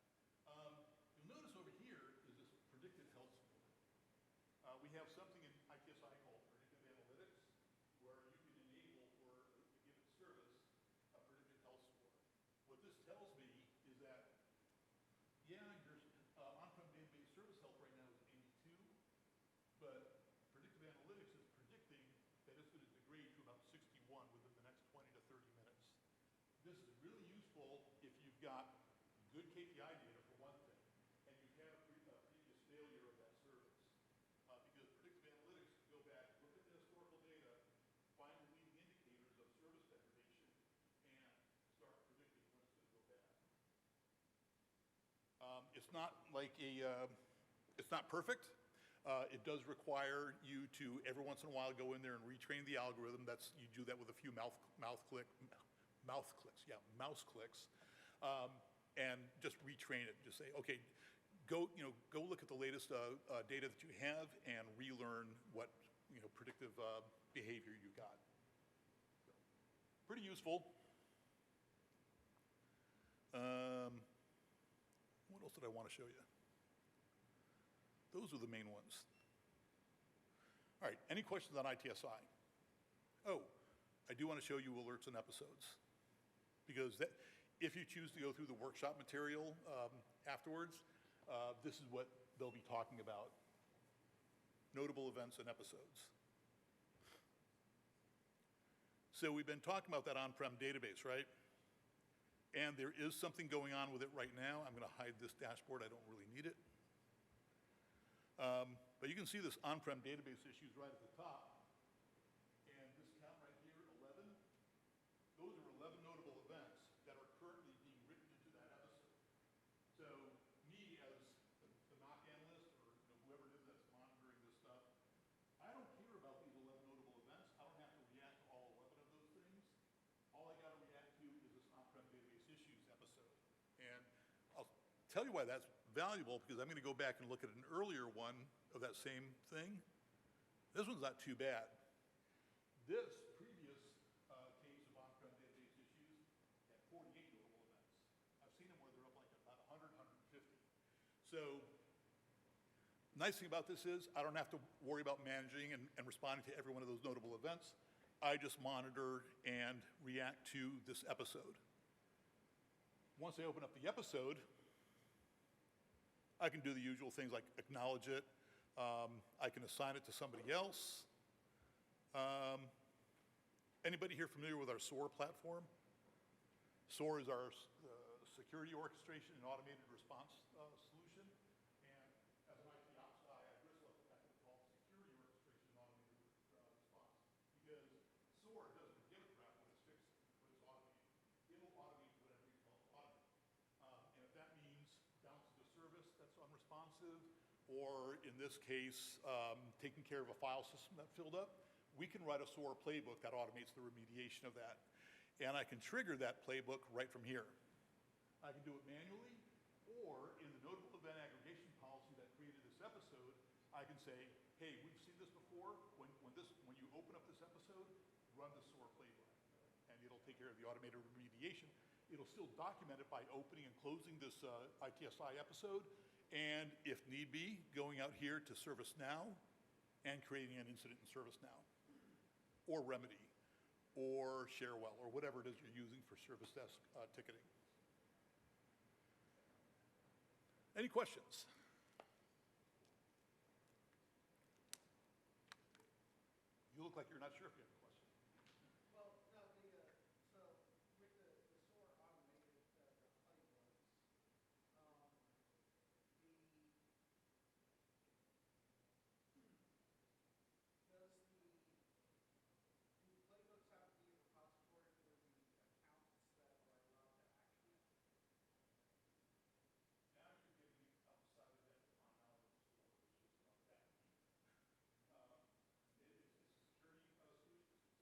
You'll notice over here is this predicted health score. We have something in ITSI called predictive analytics, where you can enable for a given service a predicted health score. What this tells me is that, yeah, your on-prem database service health right now is 82, but predictive analytics is predicting that it's going to degrade to about 61 within the next 20 to 30 minutes. This is really useful if you've got good KPI data for one thing, and you've had a previous failure of that service. Because predictive analytics can go back, look at the historical data, find the leading indicators of service degradation, and start predicting when it's going to go bad. It's not like it's not perfect. It does require you to every once in a while go in there and retrain the algorithm. You do that with a few mouse clicks, and just retrain it. Just say, okay, go look at the latest data that you have and relearn what predictive behavior you got. So, pretty useful. What else did I want to show you? Those are the main ones. All right, any questions on ITSI? Oh, I do want to show you alerts and episodes, because if you choose to go through the workshop material afterwards, this is what they'll be talking about. Notable events and episodes. So we've been talking about that on-prem database, right? And there is something going on with it right now. I'm going to hide this dashboard. I don't really need it. But you can see this on-prem database issues right at the top. And this count right here, 11. Those are 11 notable events that are currently being written into that episode. So me as the NOC analyst, or whoever it is that's monitoring this stuff, I don't care about these 11 notable events. I don't have to react to all 11 of those things. All I got to react to is this on-prem database issues episode. And I'll tell you why that's valuable, because I'm going to go back and look at an earlier one of that same thing. This one's not too bad. This previous case of on-prem database issues had 48 notable events. I've seen them where they're up like about 100, 150. So, nice thing about this is I don't have to worry about managing and responding to every one of those notable events. I just monitor and react to this episode. Once I open up the episode, I can do the usual things like acknowledge it. I can assign it to somebody else. Anybody here familiar with our SOAR platform? SOAR is our security orchestration and automated response solution. And as an IT ops guy, I bristle at the fact that we call it security orchestration and automated response. Because SOAR doesn't give a crap when it's fixed, when it's automated. It'll automate whatever you tell it to automate. And if that means bouncing a service that's unresponsive, or in this case, taking care of a file system that filled up, we can write a SOAR playbook that automates the remediation of that. And I can trigger that playbook right from here. I can do it manually, or in the notable event aggregation policy that created this episode, I can say, hey, we've seen this before. When you open up this episode, run the SOAR playbook. And it'll take care of the automated remediation. It'll still document it by opening and closing this ITSI episode, and if need be, going out here to ServiceNow and creating an incident in ServiceNow, or Remedy, or Sharewell, or whatever it is you're using for service desk ticketing. Any questions? You look like you're not sure if you have a question. Well, no, so with the SOAR automated, the playbooks, the, do playbooks have to be a repository for the accounts that are allowed to action it? Now you're getting outside of that functionality of SOAR, which is not that deep. It's a security solution,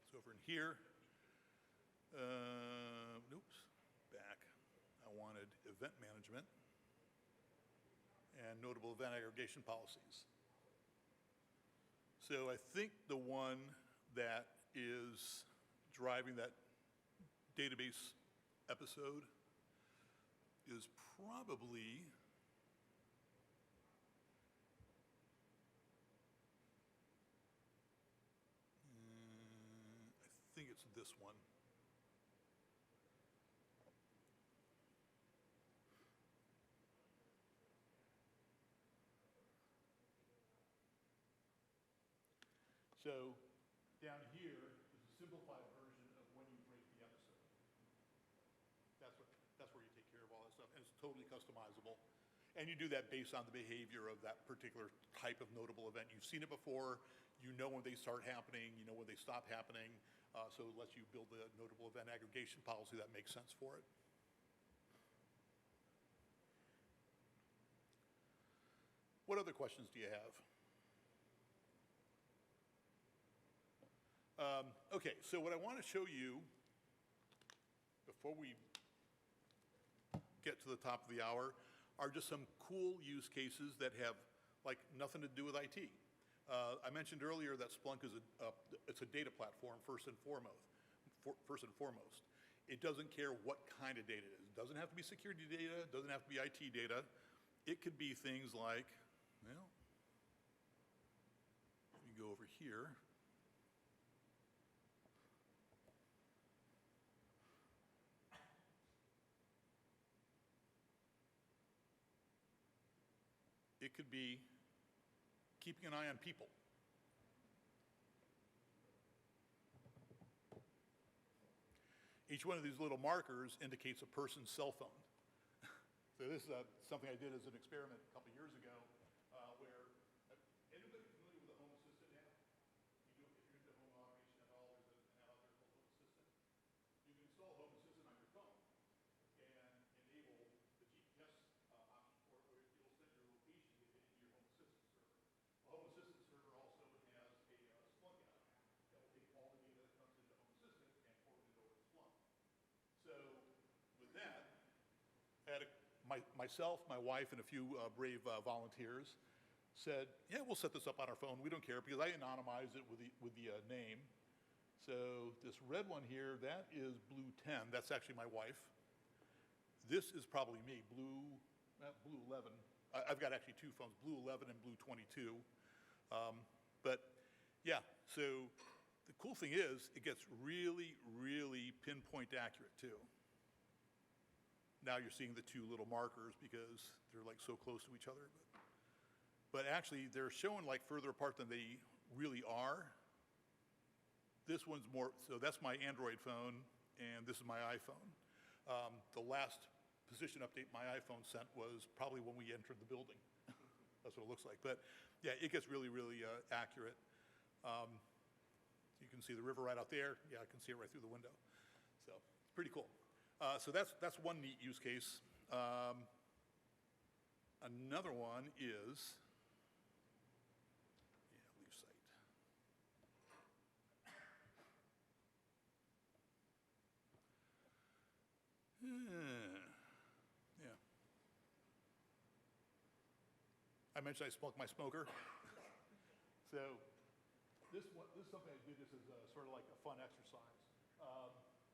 It's over in here. Oops, back. I wanted event management and notable event aggregation policies. So I think the one that is driving that database episode is probably I think it's this one. So down here is a simplified version of when you break the episode. That's where you take care of all that stuff, and it's totally customizable. And you do that based on the behavior of that particular type of notable event. You've seen it before, you know when they start happening, you know when they stop happening, so it lets you build the notable event aggregation policy that makes sense for it. What other questions do you have? Okay, so what I want to show you before we get to the top of the hour are just some cool use cases that have like nothing to do with IT. I mentioned earlier that Splunk is it's a data platform first and foremost. It doesn't care what kind of data it is. It doesn't have to be security data, it doesn't have to be IT data. It could be things like, well, let me go over here. It could be keeping an eye on people. Each one of these little markers indicates a person's cell phone. So this is something I did as an experiment a couple years ago, where anybody familiar with the Home Assistant app? If you're into home automation at all, there's an app out there called Home Assistant. You can install Home Assistant on your phone and enable the GPS option for it, where it'll send your location data into your Home Assistant server. The Home Assistant server also has a Splunk app that will take all the data that comes into Home Assistant and forward it over to Splunk. So with that, I had myself, my wife, and a few brave volunteers said, yeah, we'll set this up on our phone. We don't care, because I anonymized it with the name. So this red one here, that is Blue 10. That's actually my wife. This is probably me, Blue 11. I've got actually two phones, Blue 11 and Blue 22. But yeah, so the cool thing is it gets really, really pinpoint accurate too. Now you're seeing the two little markers because they're like so close to each other. But actually they're showing like further apart than they really are. This one's more, so that's my Android phone and this is my iPhone. The last position update my iPhone sent was probably when we entered the building. That's what it looks like. But yeah, it gets really, really accurate. You can see the river right out there. Yeah, I can see it right through the window. So it's pretty cool. So that's one neat use case. Another one is, leave site. Yeah. I mentioned I smoked my smoker. So this is something I did just as sort of like a fun exercise.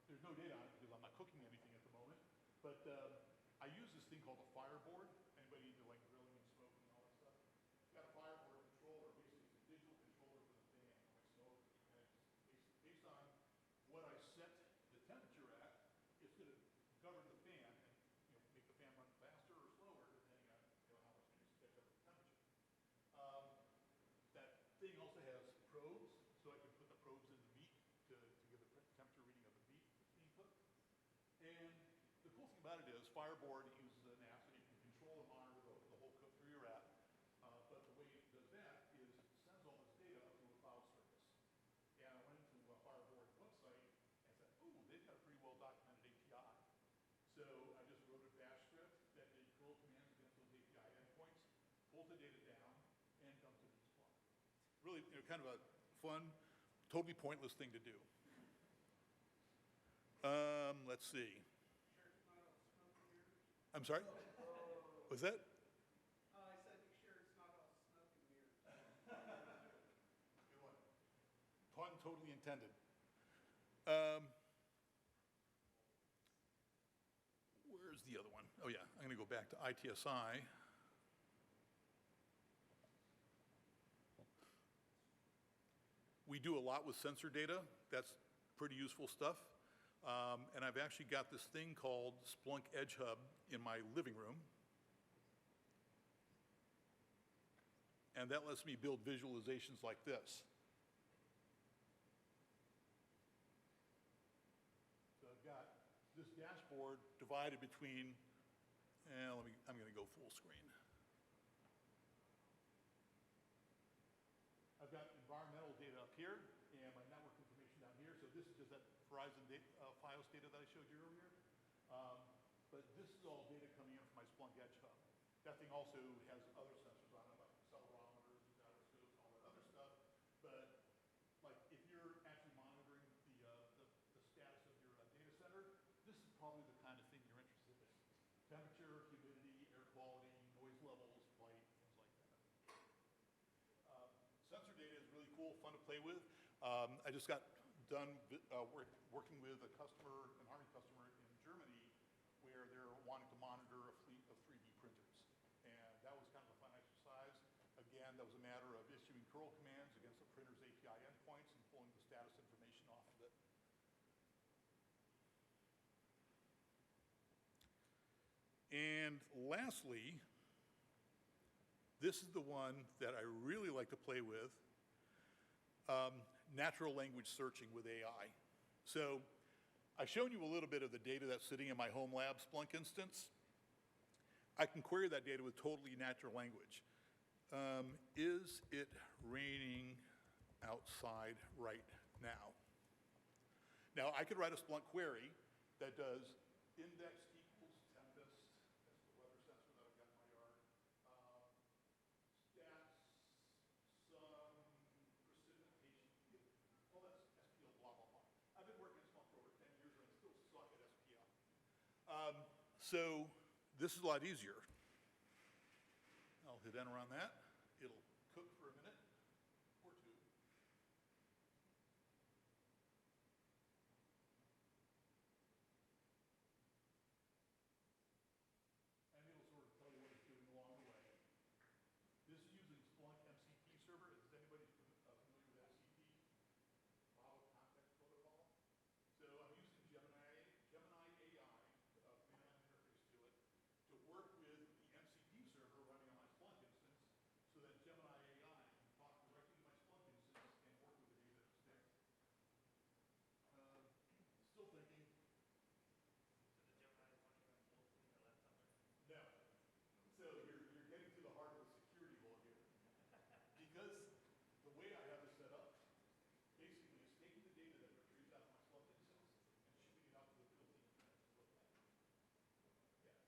There's no data on it because I'm not cooking anything at the moment, but I use this thing called a fireboard. Anybody into like grilling and smoking and all that stuff? It's got a fireboard controller. Basically, it's a digital controller for the fan on my smoker, and it's based on what I set the temperature at. It's going to govern the fan and make the fan run faster or slower depending on how much it needs to catch up with the temperature. That thing also has probes, so I can put the probes in the meat to give the temperature reading of the meat that's being cooked. And the cool thing about it is Fireboard uses an app so you can control and monitor the whole cook through your app. But the way it does that is it sends all this data up to a cloud service. And I went into Fireboard's website and said, ooh, they've got a pretty well documented API. So I just wrote a bash script that did curl commands against those API endpoints, pulled the data down, really, kind of a fun, totally pointless thing to do. Let's see. I'm sorry? Was that? I said, be sure it's not all smoke and mirrors. Good one. Pun totally intended. Where's the other one? Oh yeah, I'm gonna go back to ITSI. We do a lot with sensor data. That's pretty useful stuff. And I've actually got this thing called Splunk Edge Hub in my living room. And that lets me build visualizations like this. So I've got this dashboard divided between, I'm gonna go full screen. I've got environmental data up here and my network information down here. So this is just that Verizon FiOS data that I showed you earlier. But this is all data coming in from my Splunk Edge Hub. That thing also has other sensors on it, like accelerometers, gyroscopes, all that other stuff. But like if you're actually monitoring the status of your data center, this is probably the kind of thing you're interested in. Temperature, humidity, air quality, noise levels, light, things like that. Sensor data is really cool, fun to play with. I just got done working with a customer, an Army customer in Germany, where they're wanting to monitor a fleet of 3D printers. And that was kind of a fun exercise. Again, that was a matter of issuing curl commands against the printer's API endpoints and pulling the status information off of it. And lastly, this is the one that I really like to play with, natural language searching with AI. So I've shown you a little bit of the data that's sitting in my home lab Splunk instance. I can query that data with totally natural language. Is it raining outside right now? Now, I could write a Splunk query that does index equals tempest, that's the weather sensor that I've got in my yard, stats, sun, precipitation, all that's SPL, blah, blah, blah. I've been working in Splunk for over 10 years and I still suck at SPL. So this is a lot easier. I'll hit enter on that. It'll cook for a minute or two. And it'll sort of tell you what it's doing along the way. This is using Splunk MCP server. Is anybody familiar with MCP? Model Context Protocol. So I'm using Gemini AI, command line interface to it, to work with the MCP server running on my Splunk instance, so that Gemini AI can talk directly to my Splunk instance and work with the data that's there. Still thinking. No. So you're getting to the heart of the security hole here. Because the way I have this set up, basically is taking the data that retrieves out of my Splunk instance and shipping it out to the field team to look at.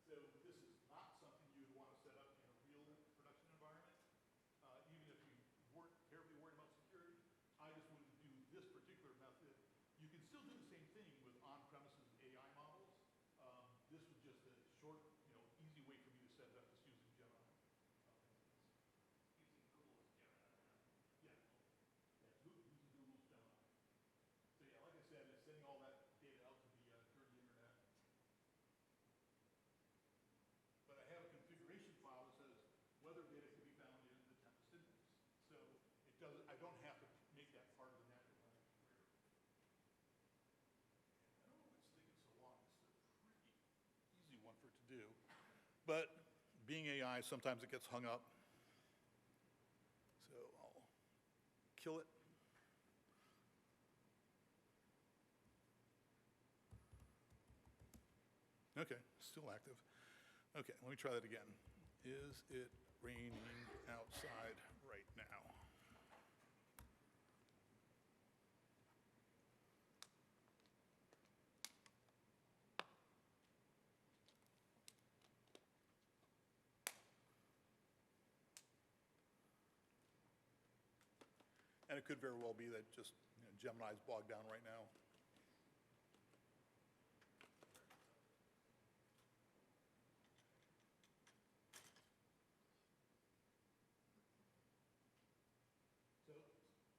Yeah, so this is not something you would want to set up in a real production environment. Even if you weren't terribly worried about security, I just wanted to do this particular method. You can still do the same thing with on-premises AI models. This was just a short, easy way for me to set it up just using Gemini. Using Google's Gemini. Yeah. Using Google's Gemini. So yeah, like I said, it's sending all that data out to the dirty internet. But I have a configuration file that says weather data can be found in the Tempest index. So I don't have to make that part of the natural language query. I don't know what's taking so long. This is a pretty easy one for it to do. But being AI, sometimes it gets hung up. So I'll kill it. Okay, still active. Okay, let me try that again. Is it raining outside right now? And it could very well be that just Gemini's bogged down right now. So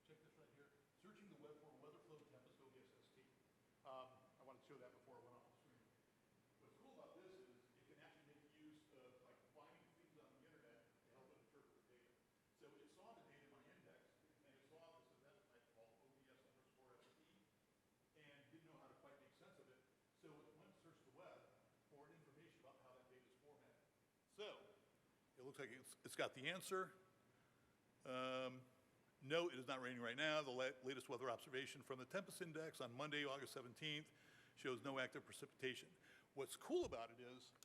check this right here. Searching the web for Weatherflow Tempest OBSST. I wanted to show that before I went off the screen. What's cool about this is it can actually make use of like finding things on the internet to help it interpret the data. So it saw the data in my index, and it saw this event type called OBS_ST, and didn't know how to quite make sense of it. So it went to search the web for information about how that data is formatted. So it looks like it's got the answer. No, it is not raining right now. The latest weather observation from the Tempest Index on Monday, August 17th, shows no active precipitation. What's cool about it is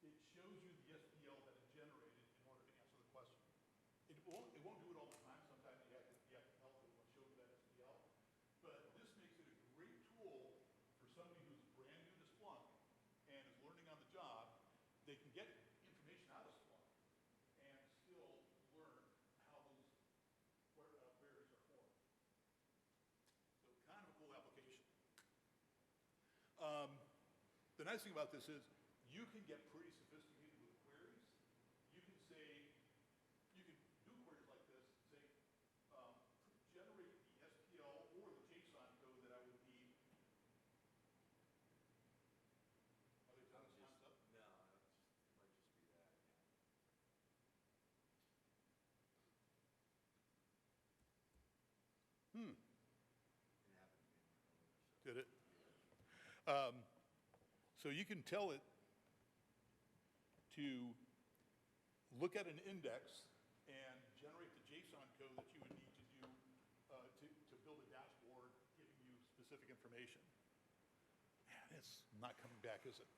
it shows you the SPL that it generated in order to answer the question. It won't do it all the time. Sometimes you have to help it show you that SPL. But this makes it a great tool for somebody who's brand new to Splunk and is learning on the job. They can get information out of Splunk and still learn how those queries are formed. So kind of a cool application. The nice thing about this is you can get pretty sophisticated with queries. You can say, you can do queries like this, say, generate the SPL or the JSON code that I would need. Are they telling us stuff? No, it might just be that again. It happened again earlier, so. Did it? So you can tell it to look at an index and generate the JSON code that you would need to do to build a dashboard giving you specific information. Man, it's not coming back, is it?